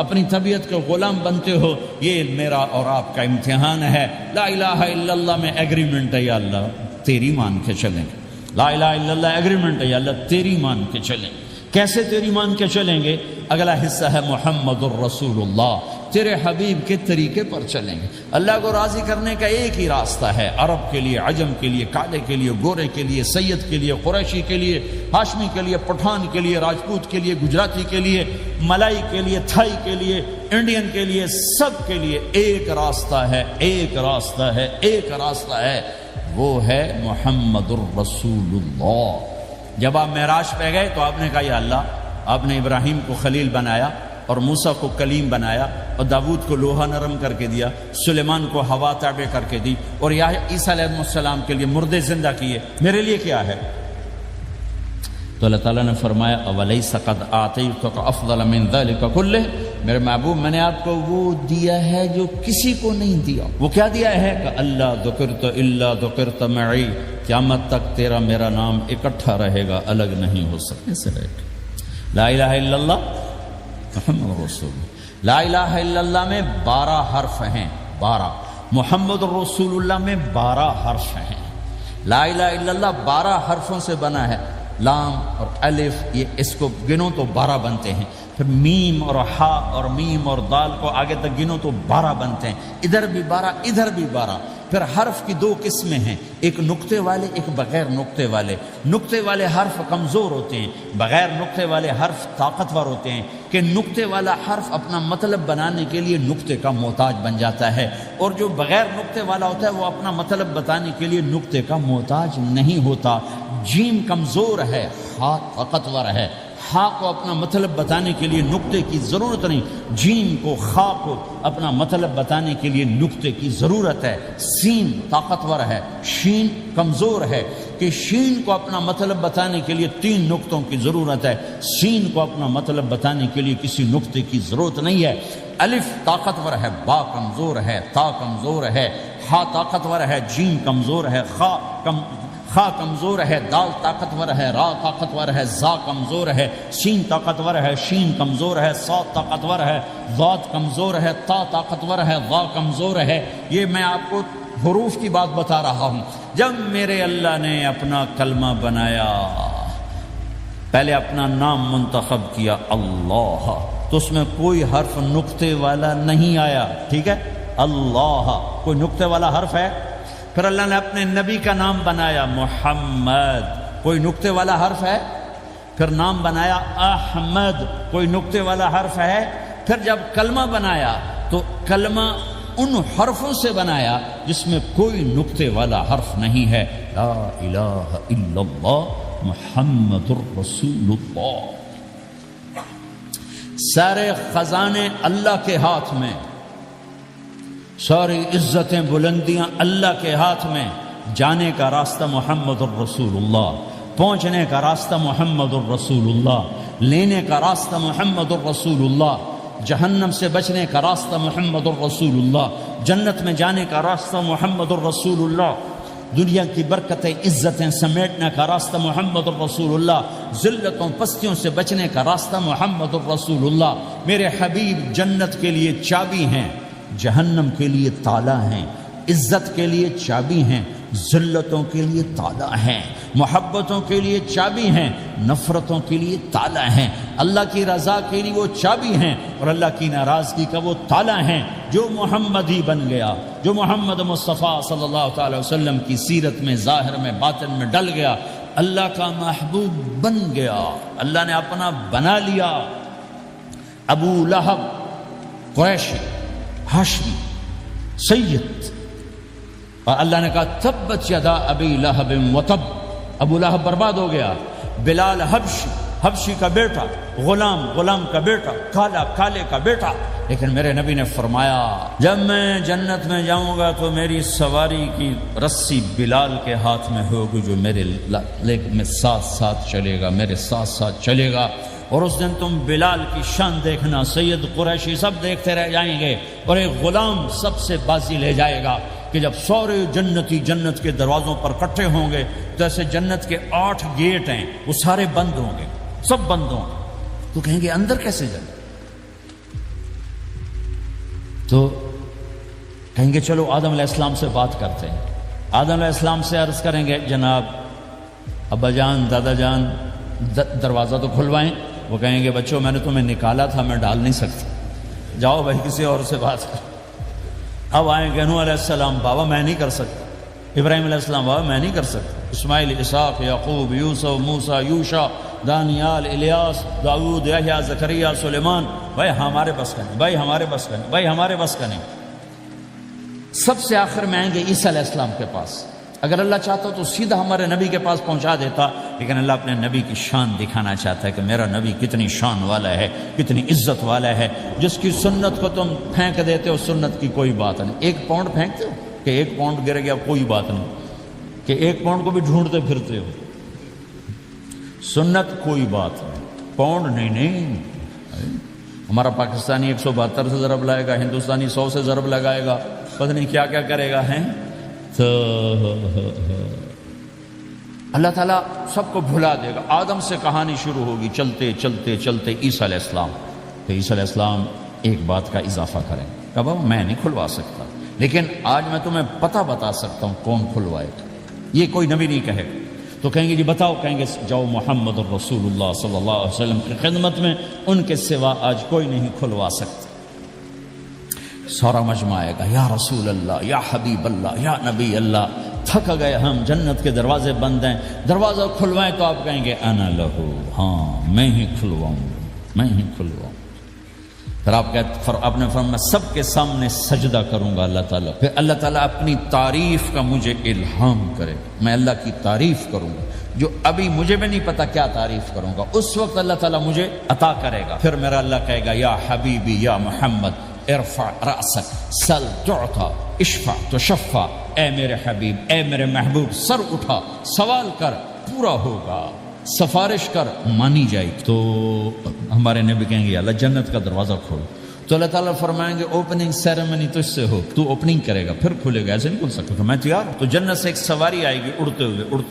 اپنی طبیعت کے غلام بنتے ہو۔ یہ میرا اور آپ کا امتحان ہے۔ لا الہ الا اللہ میں ایگریمنٹ ہے، یا اللہ تیری مان کے چلیں گے۔ لا الہ الا اللہ ایگریمنٹ ہے، یا اللہ تیری مان کے چلیں گے۔ کیسے تیری مان کے چلیں گے؟ اگلا حصہ ہے محمد الرسول اللہ، تیرے حبیب کے طریقے پر چلیں گے۔ اللہ کو راضی کرنے کا ایک ہی راستہ ہے، عرب کے لیے، عجم کے لیے، کالے کے لیے، گورے کے لیے، سید کے لیے، قریشی کے لیے، ہاشمی کے لیے، پٹھان کے لیے، راجپوت کے لیے، گجراتی کے لیے، ملائی کے لیے، تھائی کے لیے، انڈین کے لیے، سب کے لیے ایک راستہ ہے، ایک راستہ ہے، ایک راستہ ہے، وہ ہے محمد الرسول اللہ۔ جب آپ معراج پہ گئے تو آپ نے کہا یا اللہ، آپ نے ابراہیم کو خلیل بنایا اور موسیٰ کو کلیم بنایا اور داود کو لوہا نرم کر کے دیا، سلیمان کو ہوا تابع کر کے دی، اور عیسیٰ علیہ السلام کے لیے مردے زندہ کیے، میرے لیے کیا ہے؟ تو اللہ تعالیٰ نے فرمایا اَوَلَيْسَ قَدْ أَعْطَيْتُكَ أَفْضَلَ مِنْ ذَلِكَ كُلِّهِ، میرے محبوب میں نے آپ کو وہ دیا ہے جو کسی کو نہیں دیا۔ وہ کیا دیا ہے کہ اللہ ذکرت الا ذکرت معی، قیامت تک تیرا میرا نام اکٹھا رہے گا، الگ نہیں ہو سکتے۔ لا الہ الا اللہ محمد رسول اللہ، لا الہ الا اللہ میں 12 حرف ہیں، 12، محمد رسول اللہ میں 12 حرف ہیں۔ لا الہ الا اللہ 12 حرفوں سے بنا ہے، لام اور الف، یہ اس کو گنو تو 12 بنتے ہیں، پھر میم اور ہا اور میم اور دال کو آگے تک گنو تو 12 بنتے ہیں، ادھر بھی 12 ادھر بھی 12۔ پھر حرف کی 2 قسمیں ہیں، ایک نقطے والے ایک بغیر نقطے والے۔ نقطے والے حرف کمزور ہوتے ہیں، بغیر نقطے والے حرف طاقتور ہوتے ہیں، کہ نقطے والا حرف اپنا مطلب بنانے کے لیے نقطے کا محتاج بن جاتا ہے، اور جو بغیر نقطے والا ہوتا ہے وہ اپنا مطلب بتانے کے لیے نقطے کا محتاج نہیں ہوتا۔ جیم کمزور ہے، ہا طاقتور ہے، ہا کو اپنا مطلب بتانے کے لیے نقطے کی ضرورت نہیں، جیم کو خا کو اپنا مطلب بتانے کے لیے نقطے کی ضرورت ہے۔ سین طاقتور ہے، شین کمزور ہے، کہ شین کو اپنا مطلب بتانے کے لیے 3 نقطوں کی ضرورت ہے، سین کو اپنا مطلب بتانے کے لیے کسی نقطے کی ضرورت نہیں ہے۔ الف طاقتور ہے، با کمزور ہے، تا کمزور ہے، ہا طاقتور ہے، جیم کمزور ہے، خا کمزور ہے، دال طاقتور ہے، را طاقتور ہے، زا کمزور ہے، سین طاقتور ہے، شین کمزور ہے، صاد طاقتور ہے، ضاد کمزور ہے، تا طاقتور ہے، ضا کمزور ہے۔ یہ میں آپ کو حروف کی بات بتا رہا ہوں۔ جب میرے اللہ نے اپنا کلمہ بنایا، پہلے اپنا نام منتخب کیا اللہ، تو اس میں کوئی حرف نقطے والا نہیں آیا، ٹھیک ہے؟ اللہ کوئی نقطے والا حرف ہے؟ پھر اللہ نے اپنے نبی کا نام بنایا محمد، کوئی نقطے والا حرف ہے؟ پھر نام بنایا احمد، کوئی نقطے والا حرف ہے؟ پھر جب کلمہ بنایا تو کلمہ ان حرفوں سے بنایا جس میں کوئی نقطے والا حرف نہیں ہے، لا الہ الا اللہ محمد الرسول اللہ۔ سارے خزانے اللہ کے ہاتھ میں، ساری عزتیں بلندیاں اللہ کے ہاتھ میں، جانے کا راستہ محمد الرسول اللہ، پہنچنے کا راستہ محمد الرسول اللہ، لینے کا راستہ محمد الرسول اللہ، جہنم سے بچنے کا راستہ محمد الرسول اللہ، جنت میں جانے کا راستہ محمد الرسول اللہ، دنیا کی برکتیں عزتیں سمیٹنے کا راستہ محمد الرسول اللہ، ذلتوں پستیوں سے بچنے کا راستہ محمد الرسول اللہ۔ میرے حبیب جنت کے لیے چابی ہیں، جہنم کے لیے تالا ہیں، عزت کے لیے چابی ہیں، ذلتوں کے لیے تالا ہیں، محبتوں کے لیے چابی ہیں، نفرتوں کے لیے تالا ہیں، اللہ کی رضا کے لیے وہ چابی ہیں، اور اللہ کی ناراضگی کا وہ تالا ہیں۔ جو محمدی بن گیا، جو محمد مصطفیٰ صلی اللہ تعالی وسلم کی سیرت میں، ظاہر میں، باطن میں ڈل گیا، اللہ کا محبوب بن گیا، اللہ نے اپنا بنا لیا۔ ابو لہب قریشی، ہاشمی، سید، اور اللہ نے کہا تبت یدا ابی لہب وتب، ابو لہب برباد ہو گیا۔ بلال حبشی، حبشی کا بیٹا، غلام، غلام کا بیٹا، کالا، کالے کا بیٹا، لیکن میرے نبی نے فرمایا جب میں جنت میں جاؤں گا تو میری سواری کی رسی بلال کے ہاتھ میں ہوگی، جو میرے میں ساتھ ساتھ چلے گا، میرے ساتھ ساتھ چلے گا، اور اس دن تم بلال کی شان دیکھنا، سید قریشی سب دیکھتے رہ جائیں گے، اور ایک غلام سب سے بازی لے جائے گا، کہ جب سارے جنتی جنت کے دروازوں پر اکٹھے ہوں گے تو ایسے جنت کے 8 گیٹ ہیں، وہ سارے بند ہوں گے، سب بند ہوں گے، تو کہیں گے اندر کیسے جائیں؟ تو کہیں گے چلو آدم علیہ السلام سے بات کرتے ہیں، آدم علیہ السلام سے عرض کریں گے جناب ابا جان، دادا جان، دروازہ تو کھلوائیں۔ وہ کہیں گے بچوں میں نے تمہیں نکالا تھا، میں ڈال نہیں سکتا، جاؤ بھائی کسی اور سے بات کر۔ اب آئیں گے نوح علیہ السلام، بابا میں نہیں کر سکتا، ابراہیم علیہ السلام، بابا میں نہیں کر سکتا، اسماعیل، اسحاق، یعقوب، یوسف، موسیٰ، یوشع، دانیال، الیاس، داؤد، یحییٰ، زکریا، سلیمان، بھائی ہمارے بس کا نہیں، بھائی ہمارے بس کا نہیں، بھائی ہمارے بس کا نہیں۔ سب سے آخر میں آئیں گے عیسیٰ علیہ السلام کے پاس، اگر اللہ چاہتا تو سیدھا ہمارے نبی کے پاس پہنچا دیتا، لیکن اللہ اپنے نبی کی شان دکھانا چاہتا ہے کہ میرا نبی کتنی شان والا ہے، کتنی عزت والا ہے، جس کی سنت کو تم پھینک دیتے ہو، سنت کی کوئی بات نہیں۔ 1 پاؤنڈ پھینکتے ہو کہ 1 پاؤنڈ گر گیا کوئی بات نہیں، کہ 1 پاؤنڈ کو بھی ڈھونڈتے پھرتے ہو، سنت کوئی بات نہیں، پاؤنڈ نہیں۔ ہمارا پاکستانی 172 سے ضرب لائے گا، ہندوستانی 100 سے ضرب لگائے گا، پتہ نہیں کیا کیا کرے گا، ہیں تو اللہ تعالیٰ سب کو بھلا دے گا۔ آدم سے کہانی شروع ہوگی، چلتے چلتے چلتے عیسیٰ علیہ السلام، تو عیسیٰ علیہ السلام ایک بات کا اضافہ کریں کہ بابا میں نہیں کھلوا سکتا، لیکن آج میں تمہیں پتہ بتا سکتا ہوں کون کھلوائے گا، یہ کوئی نبی نہیں کہے گا۔ تو کہیں گے جی بتاؤ، کہیں گے جاؤ محمد الرسول اللہ صلی اللہ علیہ وسلم کی خدمت میں، ان کے سوا آج کوئی نہیں کھلوا سکتا۔ سارا مجمع آئے گا، یا رسول اللہ، یا حبیب اللہ، یا نبی اللہ، تھک گئے ہم، جنت کے دروازے بند ہیں، دروازہ کھلوائیں، تو آپ کہیں گے انا لہو، ہاں میں ہی کھلواؤں، میں ہی کھلواؤں۔ پھر آپ نے فرمایا میں سب کے سامنے سجدہ کروں گا اللہ تعالیٰ، پھر اللہ تعالیٰ اپنی تعریف کا مجھے الہام کرے، میں اللہ کی تعریف کروں گا، جو ابھی مجھے بھی نہیں پتا کیا تعریف کروں گا، اس وقت اللہ تعالیٰ مجھے عطا کرے گا۔ پھر میرا اللہ کہے گا یا حبیبی یا محمد ارفع رأسک سل تعطا اشفع تشفع، اے میرے حبیب، اے میرے محبوب، سر اٹھا، سوال کر، پورا ہوگا، سفارش کر، مانی جائے۔ تو ہمارے نبی کہیں گے اللہ جنت کا دروازہ کھول، تو اللہ تعالیٰ فرمائیں گے اوپننگ سیریمنی تجھ سے ہو، تو اوپننگ کرے گا، پھر کھلے گا، ایسے نہیں کھل سکتا، تو میں تیار ہوں۔ تو جنت سے ایک سواری آئے گی اڑتے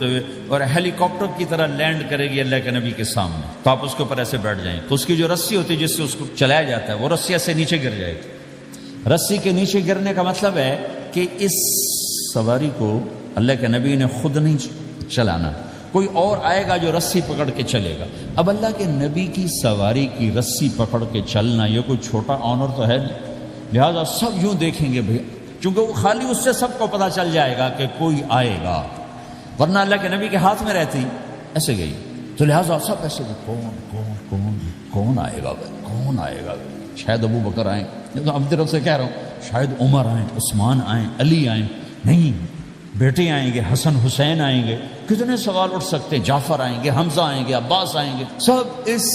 ہوئے اور ہیلی کاپٹر کی طرح لینڈ کرے گی اللہ کے نبی کے سامنے، تو آپ اس کے اوپر ایسے بیٹھ جائیں، تو اس کی جو رسی ہوتی ہے جس سے اس کو چلایا جاتا ہے، وہ رسی ایسے نیچے گر جائے گی۔ رسی کے نیچے گرنے کا مطلب ہے کہ اس سواری کو اللہ کے نبی نے خود نہیں چلانا، کوئی اور آئے گا جو رسی پکڑ کے چلے گا۔ اب اللہ کے نبی کی سواری کی رسی پکڑ کے چلنا یہ کوئی چھوٹا آنر تو ہے نہیں، لہذا سب یوں دیکھیں گے بھیا، چونکہ وہ خالی اس سے سب کو پتہ چل جائے گا کہ کوئی آئے گا، ورنہ اللہ کے نبی کے ہاتھ میں رہتی ایسے گئی، تو لہذا سب ایسے کون کون کون کون آئے گا بھائی، کون آئے گا بھائی، شاید ابو بکر آئیں، اب طرف سے کہہ رہا ہوں شاید عمر آئیں، عثمان آئیں، علی آئیں، نہیں بیٹے آئیں گے، حسن حسین آئیں گے، کتنے سوال اٹھ سکتے، جعفر آئیں گے، حمزہ آئیں گے، عباس آئیں گے، سب اس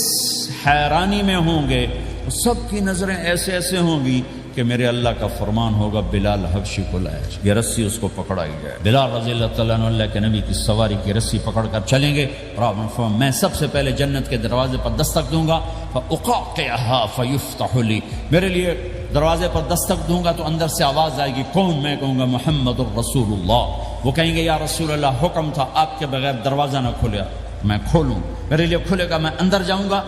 حیرانی میں ہوں گے، سب کی نظریں ایسے ایسے ہوں گی کہ میرے اللہ کا فرمان ہوگا بلال حبشی کو لایا جائے، یہ رسی اس کو پکڑائی جائے۔ بلال رضی اللہ تعالیٰ عنہ اللہ کے نبی کی سواری کی رسی پکڑ کر چلیں گے، اور آپ نے فرمایا میں سب سے پہلے جنت کے دروازے پر دستک دوں گا، فَأُقَعْقِعْهَا فَيُفْتَحُ لِي، میرے لیے دروازے پر دستک دوں گا تو اندر سے آواز آئے گی، کون؟ میں کہوں گا محمد الرسول اللہ۔ وہ کہیں گے یا رسول اللہ حکم تھا آپ کے بغیر دروازہ نہ کھلے، میں کھولوں، میرے لیے کھلے گا، میں اندر جاؤں گا۔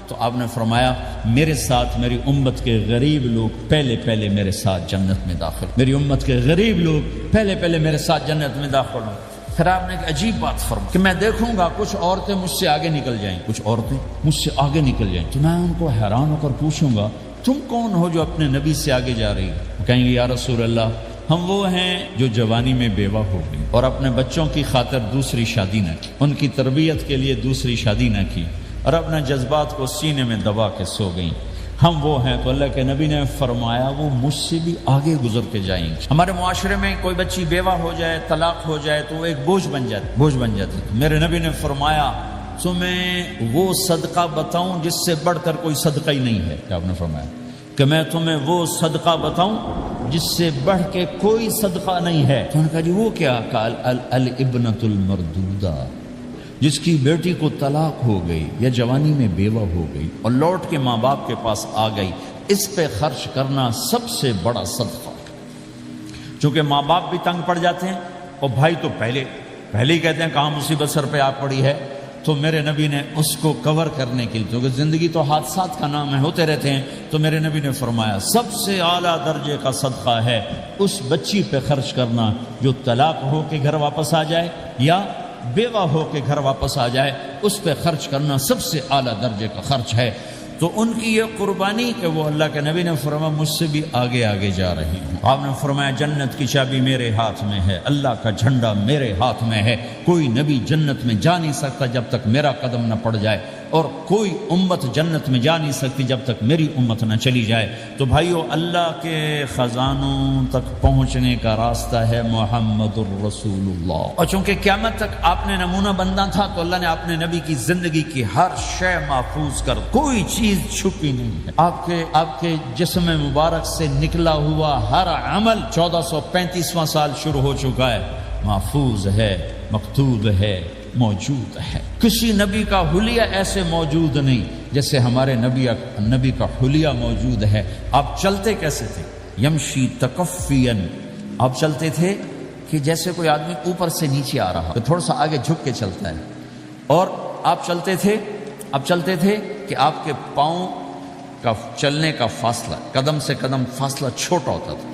تو آپ نے فرمایا میرے ساتھ میری امت کے غریب لوگ پہلے میرے ساتھ جنت میں داخل، میری امت کے غریب لوگ پہلے میرے ساتھ جنت میں داخل ہوں۔ پھر آپ نے ایک عجیب بات فرمائی کہ میں دیکھوں گا کچھ عورتیں مجھ سے آگے نکل جائیں، کچھ عورتیں مجھ سے آگے نکل جائیں، تو میں ان کو حیران ہو کر پوچھوں گا تم کون ہو جو اپنے نبی سے آگے جا رہی ہو؟ کہیں گے یا رسول اللہ ہم وہ ہیں جو جوانی میں بیوہ ہو گئی اور اپنے بچوں کی خاطر دوسری شادی نہ کی، ان کی تربیت کے لیے دوسری شادی نہ کی، اور اپنے جذبات کو سینے میں دبا کے سو گئیں، ہم وہ ہیں۔ تو اللہ کے نبی نے فرمایا وہ مجھ سے بھی آگے گزر کے جائیں گے۔ ہمارے معاشرے میں کوئی بچی بیوہ ہو جائے، طلاق ہو جائے تو وہ ایک بوجھ بن جاتی۔ میرے نبی نے فرمایا تمہیں وہ صدقہ بتاؤں جس سے بڑھ کر کوئی صدقہ ہی نہیں ہے، کیا آپ نے فرمایا کہ میں تمہیں وہ صدقہ بتاؤں جس سے بڑھ کے کوئی صدقہ نہیں ہے؟ تو انہوں نے کہا جی وہ کیا؟ قال الابنۃ المردودہ، جس کی بیٹی کو طلاق ہو گئی یا جوانی میں بیوہ ہو گئی اور لوٹ کے ماں باپ کے پاس آ گئی، اس پہ خرچ کرنا سب سے بڑا صدقہ۔ چونکہ ماں باپ بھی تنگ پڑ جاتے ہیں اور بھائی تو پہلے ہی کہتے ہیں کہاں مصیبت سر پہ آ پڑی ہے، تو میرے نبی نے اس کو کور کرنے کے لیے، کیونکہ زندگی تو حادثات کا نام ہے، ہوتے رہتے ہیں، تو میرے نبی نے فرمایا سب سے اعلیٰ درجے کا صدقہ ہے اس بچی پہ خرچ کرنا جو طلاق ہو کے گھر واپس آ جائے یا بیوہ ہو کے گھر واپس آ جائے، اس پہ خرچ کرنا سب سے اعلیٰ درجے کا خرچ ہے۔ تو ان کی یہ قربانی کہ وہ اللہ کے نبی نے فرمایا مجھ سے بھی آگے جا رہی ہوں۔ آپ نے فرمایا جنت کی چابی میرے ہاتھ میں ہے، اللہ کا جھنڈا میرے ہاتھ میں ہے، کوئی نبی جنت میں جا نہیں سکتا جب تک میرا قدم نہ پڑ جائے، اور کوئی امت جنت میں جا نہیں سکتی جب تک میری امت نہ چلی جائے۔ تو بھائیو، اللہ کے خزانوں تک پہنچنے کا راستہ ہے محمد الرسول اللہ، اور چونکہ قیامت تک آپ نے نمونہ بندہ تھا تو اللہ نے اپنے نبی کی زندگی کی ہر شے محفوظ کر، کوئی چیز چھپی نہیں ہے۔ آپ کے جسم مبارک سے نکلا ہوا ہر عمل 1435واں سال شروع ہو چکا ہے، محفوظ ہے، مکتوب ہے، موجود ہے۔ کسی نبی کا حلیہ ایسے موجود نہیں جیسے ہمارے نبی کا حلیہ موجود ہے۔ آپ چلتے کیسے تھے؟ یمشی تکفیاً، آپ چلتے تھے کہ جیسے کوئی آدمی اوپر سے نیچے آ رہا تو تھوڑا سا آگے جھک کے چلتا ہے، اور آپ چلتے تھے کہ آپ کے پاؤں کا چلنے کا فاصلہ، قدم سے قدم فاصلہ چھوٹا ہوتا تھا،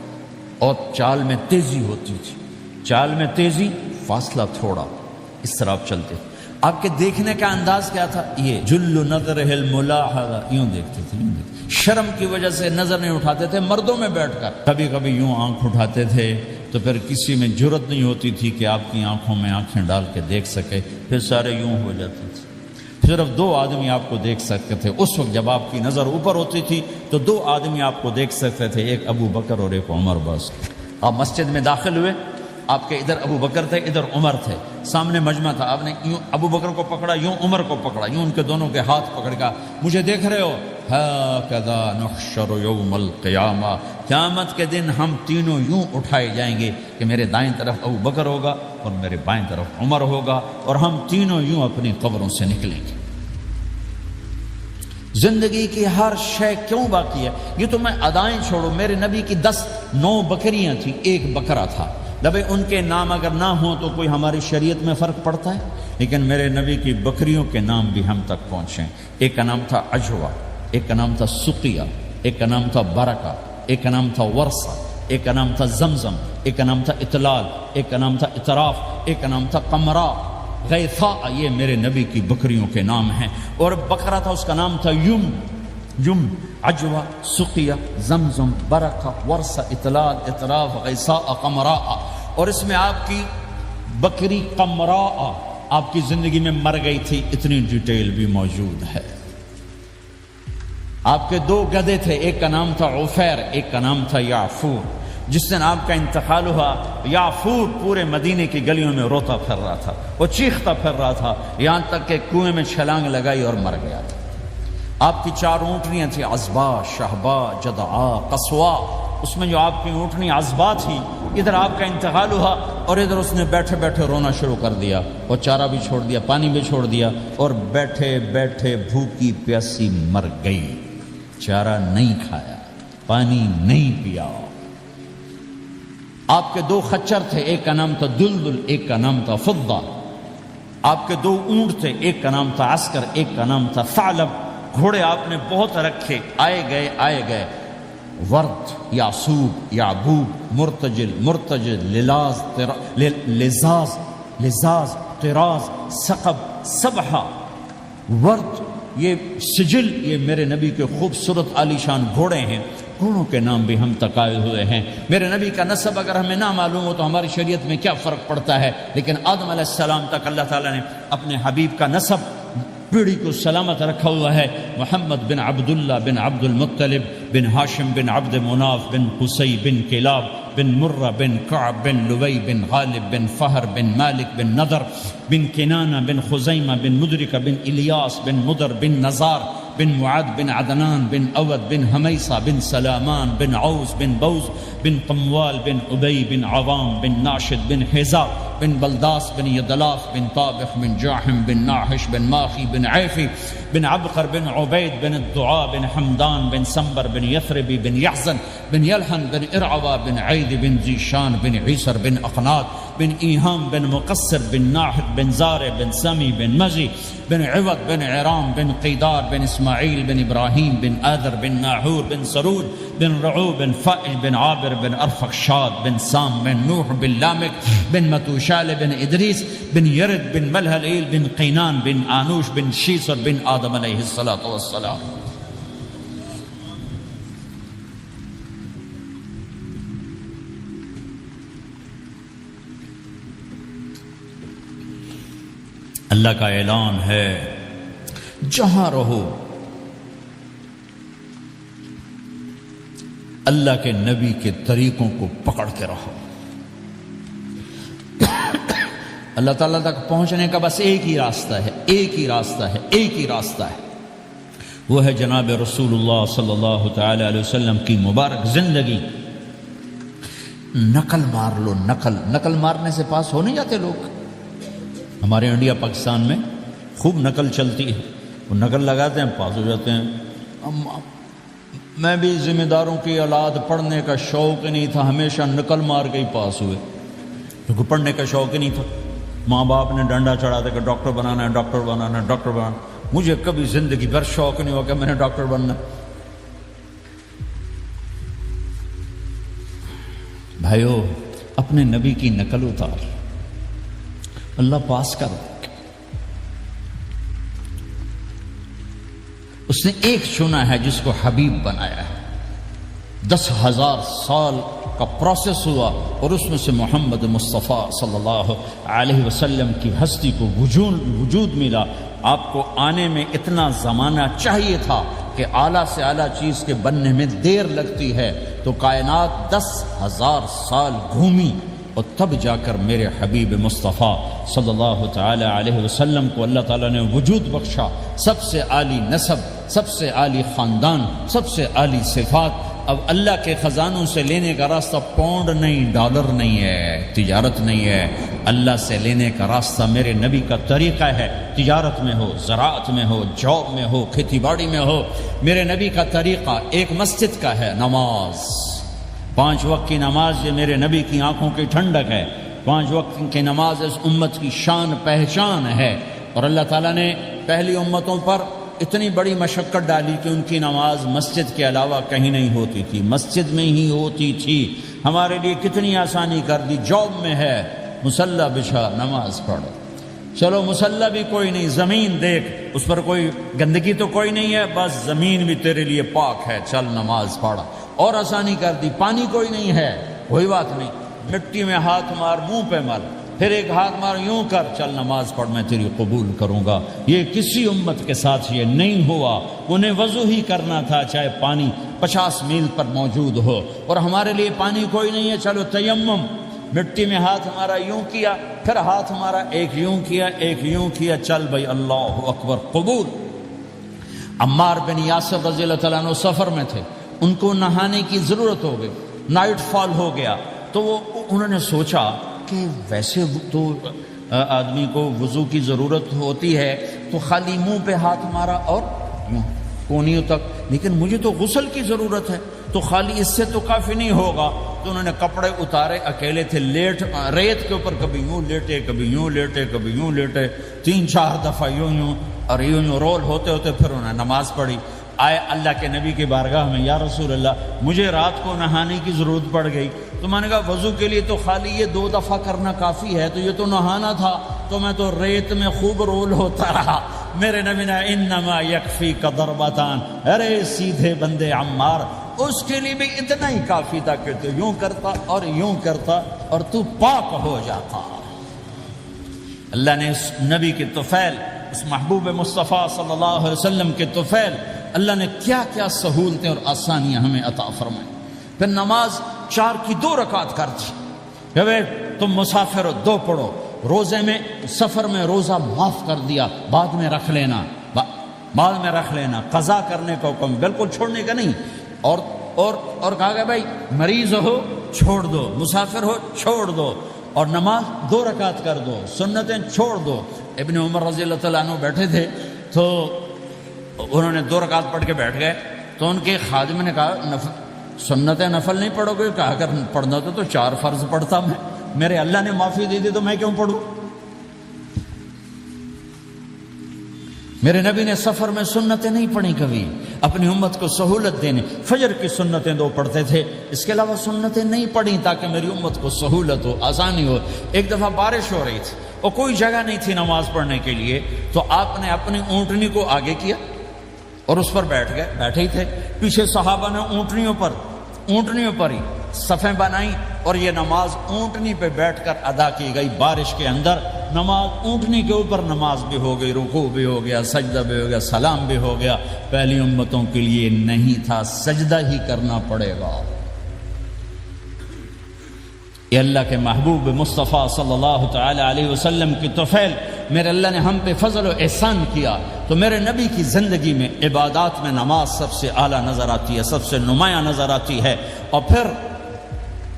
اور چال میں تیزی ہوتی تھی، چال میں تیزی، فاصلہ تھوڑا، اس طرح آپ چلتے تھے۔ آپ کے دیکھنے کا انداز کیا تھا؟ یہ جل نظر الملاحظہ، یوں دیکھتے تھے، یوں دیکھتے۔ شرم کی وجہ سے نظر نہیں اٹھاتے تھے مردوں میں بیٹھ کر، کبھی کبھی یوں آنکھ اٹھاتے تھے تو پھر کسی میں جرت نہیں ہوتی تھی کہ آپ کی آنکھوں میں آنکھیں ڈال کے دیکھ سکے، پھر سارے یوں ہو جاتے تھے۔ صرف 2 آدمی آپ کو دیکھ سکتے تھے اس وقت، جب آپ کی نظر اوپر ہوتی تھی تو 2 آدمی آپ کو دیکھ سکتے تھے، ایک ابو بکر اور ایک عمر بس۔ آپ مسجد میں داخل ہوئے، آپ کے ادھر ابو بکر تھے، ادھر عمر تھے، سامنے مجمع تھا، آپ نے یوں ابو بکر کو پکڑا، یوں عمر کو پکڑا، یوں ان کے دونوں کے ہاتھ پکڑ کر، مجھے دیکھ رہے ہو؟ ہَكَذَا نُحْشَرُ يَوْمَ الْقِيَامَةِ، قیامت کے دن ہم تینوں یوں اٹھائے جائیں گے کہ میرے دائیں طرف ابو بکر ہوگا اور میرے بائیں طرف عمر ہوگا، اور ہم تینوں یوں اپنی قبروں سے نکلیں گے۔ زندگی کی ہر شے کیوں باقی ہے؟ یہ تو میں ادائیں چھوڑو، میرے نبی کی 9 بکریاں تھیں، 1 بکرا تھا، لبے ان کے نام اگر نہ ہوں تو کوئی ہماری شریعت میں فرق پڑتا ہے؟ لیکن میرے نبی کی بکریوں کے نام بھی ہم تک پہنچے۔ ایک کا نام تھا عجوہ، ایک کا نام تھا سقیہ، ایک کا نام تھا برکہ، ایک کا نام تھا ورثہ، ایک کا نام تھا زمزم، ایک کا نام تھا اطلال، ایک کا نام تھا اطراف، ایک کا نام تھا قمرا، غیثا۔ یہ میرے نبی کی بکریوں کے نام ہیں۔ اور بکرا تھا، اس کا نام تھا یم، عجوہ، سقیہ، زمزم، برکہ، ورثہ، اطلال، اطراف، غیثا، قمرا۔ اور اس میں آپ کی بکری قمرا آپ کی زندگی میں مر گئی تھی، اتنی ڈیٹیل بھی موجود ہے۔ آپ کے 2 گدھے تھے، ایک کا نام تھا عفیر، ایک کا نام تھا یعفور۔ جس دن آپ کا انتقال ہوا، یعفور پورے مدینے کی گلیوں میں روتا پھر رہا تھا، وہ چیختا پھر رہا تھا، یہاں تک کہ کنویں میں چھلانگ لگائی اور مر گیا تھا۔ آپ کی 4 اونٹنیاں تھیں، عزبا، شہبا، جدعا، قصوا۔ اس میں جو آپ کی اونٹنی عزبا تھی، ادھر آپ کا انتقال ہوا اور ادھر اس نے بیٹھے بیٹھے رونا شروع کر دیا، اور چارہ بھی چھوڑ دیا، پانی بھی چھوڑ دیا، اور بیٹھے بیٹھے بھوکی پیاسی مر گئی۔ چارہ نہیں کھایا، پانی نہیں پیا۔ آپ کے 2 خچر تھے، ایک کا نام تھا دلدل، ایک کا نام تھا فضہ۔ آپ کے 2 اونٹ تھے، ایک کا نام تھا عسکر، ایک کا نام تھا ثعلب۔ گھوڑے آپ نے بہت رکھے، آئے گئے، ورد، یعصوب، یعبوب، مرتجل، لزاز، طراز، ثقب، سبحہ، ورد، یہ سجل، یہ میرے نبی کے خوبصورت عالی شان گھوڑے ہیں۔ گھوڑوں کے نام بھی ہم تک آئے ہوئے ہیں۔ میرے نبی کا نسب اگر ہمیں نہ معلوم ہو تو ہماری شریعت میں کیا فرق پڑتا ہے؟ لیکن آدم علیہ السلام تک اللہ تعالیٰ نے اپنے حبیب کا نسب پیڑھی کو سلامت رکھا ہوا ہے۔ محمد بن عبداللہ بن عبد المطلب بن ہاشم بن عبد مناف بن قصی بن کلاب بن مرہ بن کعب بن لوی بن غالب بن فہر بن مالک بن نضر بن کنانہ بن خزیمہ بن مدرکہ بن الیاس بن مدر بن نزار بن معد بن عدنان بن اود بن حمیصہ بن سلامان بن عوس بن بوز بن قموال بن عبی بن عوام بن ناشد بن حزا بن بلداس بن یدلاف بن طابخ بن جاحم بن ناحش بن ماخی بن عیفی بن عبقر بن عبید بن الدعاء بن حمدان بن سنبر بن یثربی بن یحزن بن یلحن بن ارعوا بن عید بن زیشان بن عیسر بن اقناط بن ایہام بن مقصر بن ناحد بن زارع بن سمی بن مزی بن عوض بن عرام بن قیدار بن اسماعیل بن ابراہیم بن آذر بن ناحور بن سرود بن رعو بن فائل بن عابر بن ارفخشاد بن سام بن نوح بن لامک بن متوشال بن ادریس بن یرد بن ملہلیل بن قینان بن آنوش بن شیسر بن آدم علیہ السلام۔ اللہ کا اعلان ہے، جہاں رہو اللہ کے نبی کے طریقوں کو پکڑ کے رہو. اللہ تعالیٰ تک پہنچنے کا بس ایک ہی راستہ ہے، ایک ہی راستہ ہے، ایک ہی راستہ ہے، وہ ہے جناب رسول اللہ صلی اللہ تعالی علیہ وسلم کی مبارک زندگی. نقل مار لو، نقل مارنے سے پاس ہو نہیں جاتے لوگ. ہمارے انڈیا پاکستان میں خوب نقل چلتی ہے، وہ نقل لگاتے ہیں پاس ہو جاتے ہیں. میں بھی ذمہ داروں کی اولاد، پڑھنے کا شوق ہی نہیں تھا، ہمیشہ نقل مار کے ہی پاس ہوئے، کیونکہ پڑھنے کا شوق ہی نہیں تھا. ماں باپ نے ڈنڈا چڑھا دے کہ ڈاکٹر بنانا ہے، ڈاکٹر بنانا ہے، ڈاکٹر بنانا. مجھے کبھی زندگی بھر شوق نہیں ہوا کہ میں نے ڈاکٹر بننا. بھائیو، اپنے نبی کی نقل اتار، اللہ پاس کر دے. اس نے ایک چنا ہے جس کو حبیب بنایا ہے. 10,000 سال کا پروسیس ہوا اور اس میں سے محمد مصطفیٰ صلی اللہ علیہ وسلم کی ہستی کو وجود ملا. آپ کو آنے میں اتنا زمانہ چاہیے تھا کہ اعلیٰ سے اعلیٰ چیز کے بننے میں دیر لگتی ہے، تو کائنات 10,000 سال گھومی اور تب جا کر میرے حبیب مصطفیٰ صلی اللہ تعالی علیہ وسلم کو اللہ تعالیٰ نے وجود بخشا. سب سے عالی نسب، سب سے عالی خاندان، سب سے عالی صفات. اب اللہ کے خزانوں سے لینے کا راستہ پاؤنڈ نہیں، ڈالر نہیں ہے، تجارت نہیں ہے. اللہ سے لینے کا راستہ میرے نبی کا طریقہ ہے. تجارت میں ہو، زراعت میں ہو، جاب میں ہو، کھیتی باڑی میں ہو، میرے نبی کا طریقہ ایک مسجد کا ہے، نماز. 5 وقت کی نماز یہ میرے نبی کی آنکھوں کی ٹھنڈک ہے. 5 وقت کی نماز اس امت کی شان پہچان ہے. اور اللہ تعالیٰ نے پہلی امتوں پر اتنی بڑی مشقت ڈالی کہ ان کی نماز مسجد کے علاوہ کہیں نہیں ہوتی تھی، مسجد میں ہی ہوتی تھی. ہمارے لیے کتنی آسانی کر دی. جاب میں ہے، مصلی بچھا، نماز پڑھو. چلو مصلی بھی کوئی نہیں، زمین دیکھ، اس پر کوئی گندگی تو کوئی نہیں ہے، بس زمین بھی تیرے لیے پاک ہے، چل نماز پڑھ. اور آسانی کر دی. پانی کوئی نہیں ہے، کوئی بات نہیں، مٹی میں ہاتھ مار، منہ پہ مل، پھر ایک ہاتھ مار، یوں کر، چل نماز پڑھ، میں تیری قبول کروں گا. یہ کسی امت کے ساتھ یہ نہیں ہوا. انہیں وضو ہی کرنا تھا چاہے پانی 50 میل پر موجود ہو. اور ہمارے لیے پانی کوئی نہیں ہے، چلو تیمم، مٹی میں ہاتھ ہمارا یوں کیا، پھر ہاتھ ہمارا ایک یوں کیا، ایک یوں کیا، چل بھائی اللہ اکبر، قبول. عمار بن یاسر رضی اللہ تعالیٰ عنہ سفر میں تھے، ان کو نہانے کی ضرورت ہو گئی، نائٹ فال ہو گیا. تو انہوں نے سوچا کہ ویسے تو آدمی کو وضو کی ضرورت ہوتی ہے تو خالی منہ پہ ہاتھ مارا اور کونیوں تک، لیکن مجھے تو غسل کی ضرورت ہے، تو خالی اس سے تو کافی نہیں ہوگا. تو انہوں نے کپڑے اتارے، اکیلے تھے، ریت کے اوپر کبھی یوں لیٹے، کبھی یوں لیٹے، کبھی یوں لیٹے، 3-4 دفعہ یوں اور یوں رول ہوتے ہوتے پھر انہوں نے نماز پڑھی. آئے اللہ کے نبی کی بارگاہ میں، یا رسول اللہ مجھے رات کو نہانے کی ضرورت پڑ گئی. تو میں نے کہا وضو کے لیے تو خالی یہ 2 دفعہ کرنا کافی ہے، تو یہ تو نہانا تھا، تو میں تو ریت میں خوب رول ہوتا رہا. میرے نبی نے انما یکفیک ضربتان، ارے سیدھے بندے عمار، اس کے لیے بھی اتنا ہی کافی تھا کہ تو یوں کرتا اور یوں کرتا اور تو پاک ہو جاتا. اللہ نے اس نبی کے طفیل، اس محبوب مصطفیٰ صلی اللہ علیہ وسلم کے طفیل، اللہ نے کیا کیا سہولتیں اور آسانیاں ہمیں عطا فرمائیں. پھر نماز 4 کی 2 رکعت کر دی کہ بھئی تم مسافر ہو 2 پڑھو. روزے میں، سفر میں روزہ معاف کر دیا، بعد میں رکھ لینا، بعد میں رکھ لینا. قضا کرنے کا حکم، بالکل چھوڑنے کا نہیں. اور کہا گیا بھائی مریض ہو چھوڑ دو، مسافر ہو چھوڑ دو، اور نماز 2 رکعت کر دو، سنتیں چھوڑ دو. ابن عمر رضی اللہ تعالیٰ عنہ بیٹھے تھے تو انہوں نے 2 رکعت پڑھ کے بیٹھ گئے. تو ان کے خادم نے کہا سنتیں نفل نہیں پڑھو گے؟ کہا اگر پڑھنا تو 4 فرض پڑھتا میں، میرے اللہ نے معافی دے دی تو میں کیوں پڑھوں؟ میرے نبی نے سفر میں سنتیں نہیں پڑھی کبھی، اپنی امت کو سہولت دینے. فجر کی سنتیں 2 پڑھتے تھے، اس کے علاوہ سنتیں نہیں پڑھی تاکہ میری امت کو سہولت ہو، آسانی ہو. ایک دفعہ بارش ہو رہی تھی اور کوئی جگہ نہیں تھی نماز پڑھنے کے لیے، تو آپ نے اپنی اونٹنی کو آگے کیا اور اس پر بیٹھ گئے. بیٹھے ہی تھے، پیچھے صحابہ نے اونٹنیوں پر ہی صفیں بنائیں اور یہ نماز اونٹنی پہ بیٹھ کر ادا کی گئی. بارش کے اندر نماز اونٹنی کے اوپر نماز بھی ہو گئی، رکوع بھی ہو گیا، سجدہ بھی ہو گیا، سلام بھی ہو گیا۔ پہلی امتوں کے لیے نہیں تھا، سجدہ ہی کرنا پڑے گا۔ یہ اللہ کے محبوب مصطفیٰ صلی اللہ تعالی علیہ وسلم کی طفیل، میرے اللہ نے ہم پہ فضل و احسان کیا، تو میرے نبی کی زندگی میں عبادات میں نماز سب سے اعلیٰ نظر آتی ہے، سب سے نمایاں نظر آتی ہے۔ اور پھر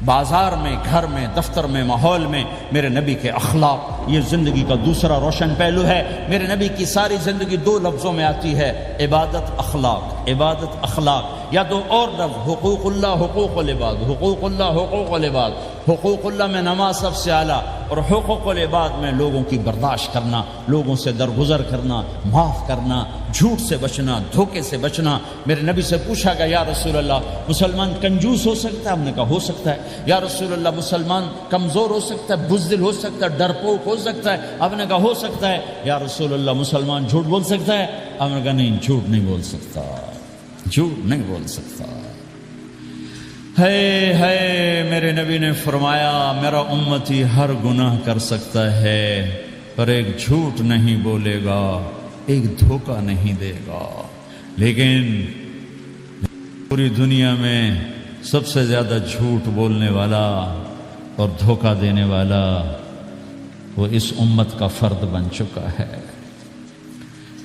بازار میں، گھر میں، دفتر میں، ماحول میں میرے نبی کے اخلاق، یہ زندگی کا دوسرا روشن پہلو ہے۔ میرے نبی کی ساری زندگی دو لفظوں میں آتی ہے، عبادت اخلاق، عبادت اخلاق، یا دو اور لفظ، حقوق اللہ حقوق العباد، حقوق اللہ حقوق العباد۔ حقوق اللہ میں نماز سب سے اعلیٰ، اور حقوق العباد میں لوگوں کی برداشت کرنا، لوگوں سے درگزر کرنا، معاف کرنا، جھوٹ سے بچنا، دھوکے سے بچنا۔ میرے نبی سے پوچھا گیا، یا رسول اللہ مسلمان کنجوس ہو سکتا ہے؟ ہم نے کہا ہو سکتا ہے۔ یا رسول اللہ مسلمان کمزور ہو سکتا ہے، بزدل ہو سکتا ہے، ڈرپوک ہو سکتا ہے؟ آپ نے کہا ہو سکتا ہے۔ یا رسول اللہ مسلمان جھوٹ بول سکتا ہے؟ آپ نے کہا نہیں، جھوٹ نہیں بول سکتا، جھوٹ نہیں بول سکتا۔ ہے میرے نبی نے فرمایا، میرا امتی ہر گناہ کر سکتا ہے پر ایک جھوٹ نہیں بولے گا، ایک دھوکہ نہیں دے گا۔ لیکن پوری دنیا میں سب سے زیادہ جھوٹ بولنے والا اور دھوکہ دینے والا وہ اس امت کا فرد بن چکا ہے۔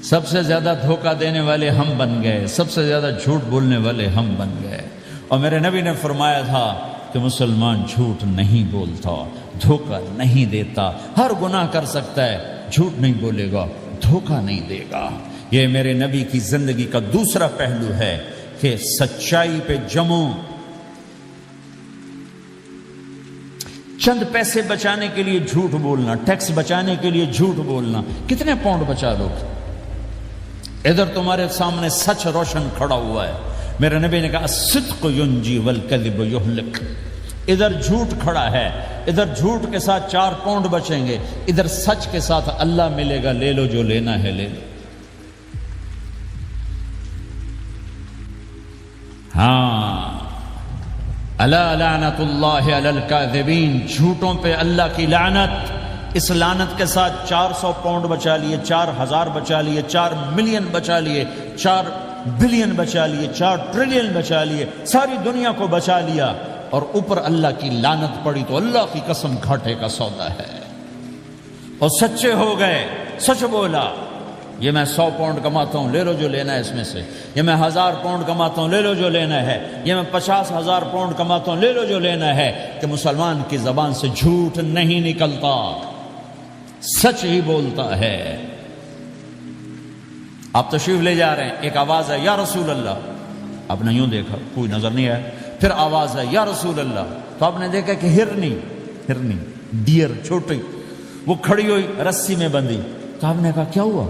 سب سے زیادہ دھوکہ دینے والے ہم بن گئے، سب سے زیادہ جھوٹ بولنے والے ہم بن گئے۔ اور میرے نبی نے فرمایا تھا کہ مسلمان جھوٹ نہیں بولتا، دھوکہ نہیں دیتا، ہر گناہ کر سکتا ہے، جھوٹ نہیں بولے گا، دھوکہ نہیں دے گا۔ یہ میرے نبی کی زندگی کا دوسرا پہلو ہے کہ سچائی پہ جمو۔ چند پیسے بچانے کے لیے جھوٹ بولنا، ٹیکس بچانے کے لیے جھوٹ بولنا، کتنے پاؤنڈ بچا لو گے؟ ادھر تمہارے سامنے سچ روشن کھڑا ہوا ہے۔ میرے نبی نے کہا الصدق ینجی والکذب یہلک۔ ادھر جھوٹ کھڑا ہے، ادھر جھوٹ کے ساتھ 4 پاؤنڈ بچیں گے، ادھر سچ کے ساتھ اللہ ملے گا، لے لو جو لینا ہے لے لو۔ ہاں، الا لعنت اللہ علی الکاذبین، جھوٹوں پہ اللہ کی لعنت۔ اس لعنت کے ساتھ 400 پاؤنڈ بچا لیے، 4000 بچا لیے، 4 ملین بچا لیے، 4 بلین بچا لیے، 4 ٹریلین بچا لیے، ساری دنیا کو بچا لیا، اور اوپر اللہ کی لعنت پڑی تو اللہ کی قسم گھاٹے کا سودا ہے۔ اور سچے ہو گئے، سچ بولا، یہ میں 100 پاؤنڈ کماتا ہوں، لے لو جو لینا ہے اس میں سے، یہ میں 1000 پاؤنڈ کماتا ہوں، لے لو جو لینا ہے، یہ میں 50,000 پاؤنڈ کماتا ہوں، لے لو جو لینا ہے۔ کہ مسلمان کی زبان سے جھوٹ نہیں نکلتا، سچ ہی بولتا ہے۔ آپ تشریف لے جا رہے ہیں، ایک آواز ہے یا رسول اللہ، آپ نے یوں دیکھا، کوئی نظر نہیں آیا، پھر آواز ہے یا رسول اللہ، تو آپ نے دیکھا کہ ہرنی ڈیئر چھوٹی وہ کھڑی ہوئی، رسی میں بندھی۔ تو آپ نے کہا کیا ہوا؟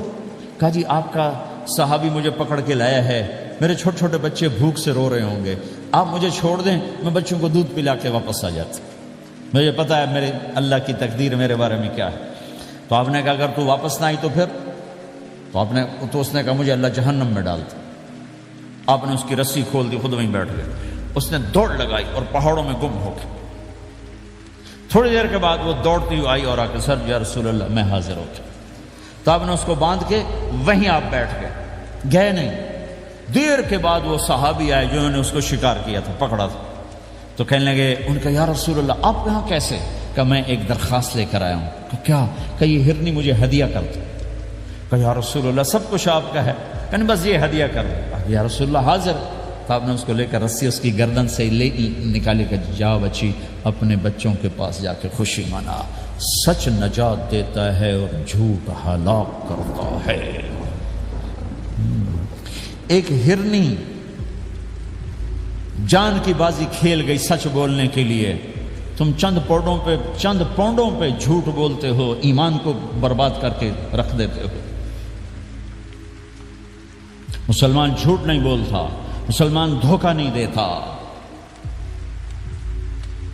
کہا جی آپ کا صحابی مجھے پکڑ کے لایا ہے، میرے چھوٹے چھوٹے بچے بھوک سے رو رہے ہوں گے، آپ مجھے چھوڑ دیں، میں بچوں کو دودھ پلا کے واپس آ جاتا، مجھے پتا ہے میرے اللہ کی تقدیر میرے بارے میں کیا ہے۔ تو آپ نے کہا اگر تو واپس نہ آئی تو پھر؟ تو اس نے کہا مجھے اللہ جہنم میں ڈالتا۔ آپ نے اس کی رسی کھول دی، خود وہیں بیٹھ گئے۔ اس نے دوڑ لگائی اور پہاڑوں میں گم ہو گئی۔ تھوڑی دیر کے بعد وہ دوڑتی ہوئی آئی اور آ کے سر یا رسول اللہ میں حاضر ہو گیا۔ تو آپ نے اس کو باندھ کے وہیں آپ بیٹھ گئے نہیں۔ دیر کے بعد وہ صحابی آئے جنہوں نے اس کو شکار کیا تھا، پکڑا تھا، تو کہنے لگے، ان کا یا رسول اللہ آپ یہاں کیسے؟ کہ میں ایک درخواست لے کر آیا ہوں۔ کہ کیا؟ کہ یہ ہرنی مجھے ہدیہ کر دو۔ کہ یا رسول اللہ سب کچھ آپ کا ہے، کہنے بس یہ ہدیہ کر دو۔ یا رسول اللہ حاضر۔ تو آپ نے اس کو لے کر رسی اس کی گردن سے نکالی کہ جا بچی، اپنے بچوں کے پاس جا کے خوشی منا۔ سچ نجات دیتا ہے اور جھوٹ ہلاک کرتا ہے۔ ایک ہرنی جان کی بازی کھیل گئی سچ بولنے کے لیے، تم چند پونڈوں پہ جھوٹ بولتے ہو، ایمان کو برباد کر کے رکھ دیتے ہو۔ مسلمان جھوٹ نہیں بولتا، مسلمان دھوکہ نہیں دیتا،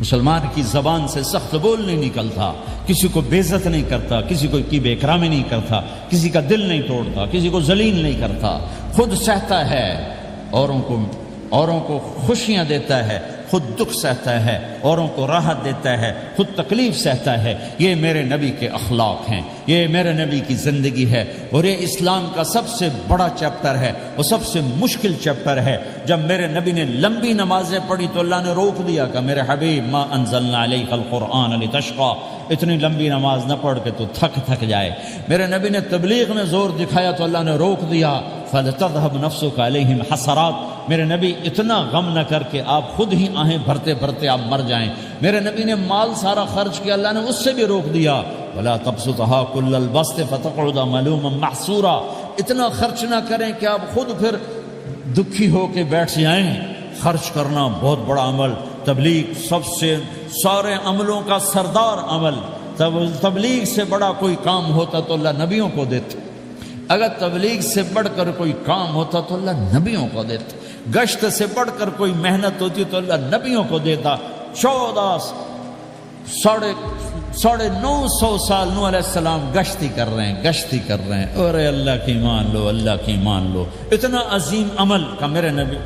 مسلمان کی زبان سے سخت بول نہیں نکلتا، کسی کو بے عزت نہیں کرتا، کسی کو کی بے اکرامی نہیں کرتا، کسی کا دل نہیں توڑتا، کسی کو ذلیل نہیں کرتا، خود سہتا ہے، اوروں کو خوشیاں دیتا ہے، خود دکھ سہتا ہے، اوروں کو راحت دیتا ہے، خود تکلیف سہتا ہے۔ یہ میرے نبی کے اخلاق ہیں، یہ میرے نبی کی زندگی ہے، اور یہ اسلام کا سب سے بڑا چیپٹر ہے، وہ سب سے مشکل چیپٹر ہے۔ جب میرے نبی نے لمبی نمازیں پڑھی تو اللہ نے روک دیا کہ میرے حبیب ما انزلنا علیک القرآن لتشقی، اتنی لمبی نماز نہ پڑھ کے تو تھک جائے۔ میرے نبی نے تبلیغ میں زور دکھایا تو اللہ نے روک دیا، فَلْتَذْهَبْ نَفْسُكَ عَلَيْهِمْ حَسَرَاتٍ، میرے نبی اتنا غم نہ کر کے آپ خود ہی آہیں بھرتے بھرتے آپ مر جائیں۔ میرے نبی نے مال سارا خرچ کیا، اللہ نے اس سے بھی روک دیا، وَلَا تَبْسُطْهَا كُلَّ الْبَسْطِ فَتَقْعُدَ مَلُومًا مَحْسُورًا، اتنا خرچ نہ کریں کہ آپ خود پھر دکھی ہو کے بیٹھ جائیں۔ خرچ کرنا بہت بڑا عمل، تبلیغ سب سے سارے عملوں کا سردار عمل۔ تبلیغ سے بڑا کوئی کام ہوتا تو اللہ نبیوں کو دیتے، اگر تبلیغ سے بڑھ کر کوئی کام ہوتا تو اللہ نبیوں کو دیتا، گشت سے بڑھ کر کوئی محنت ہوتی تو اللہ نبیوں کو دیتا۔ 950 سال نوح علیہ السلام گشتی کر رہے ہیں، اور اللہ کی مان لو، اللہ کی مان لو، اتنا عظیم عمل کا میرے نبی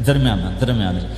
درمیان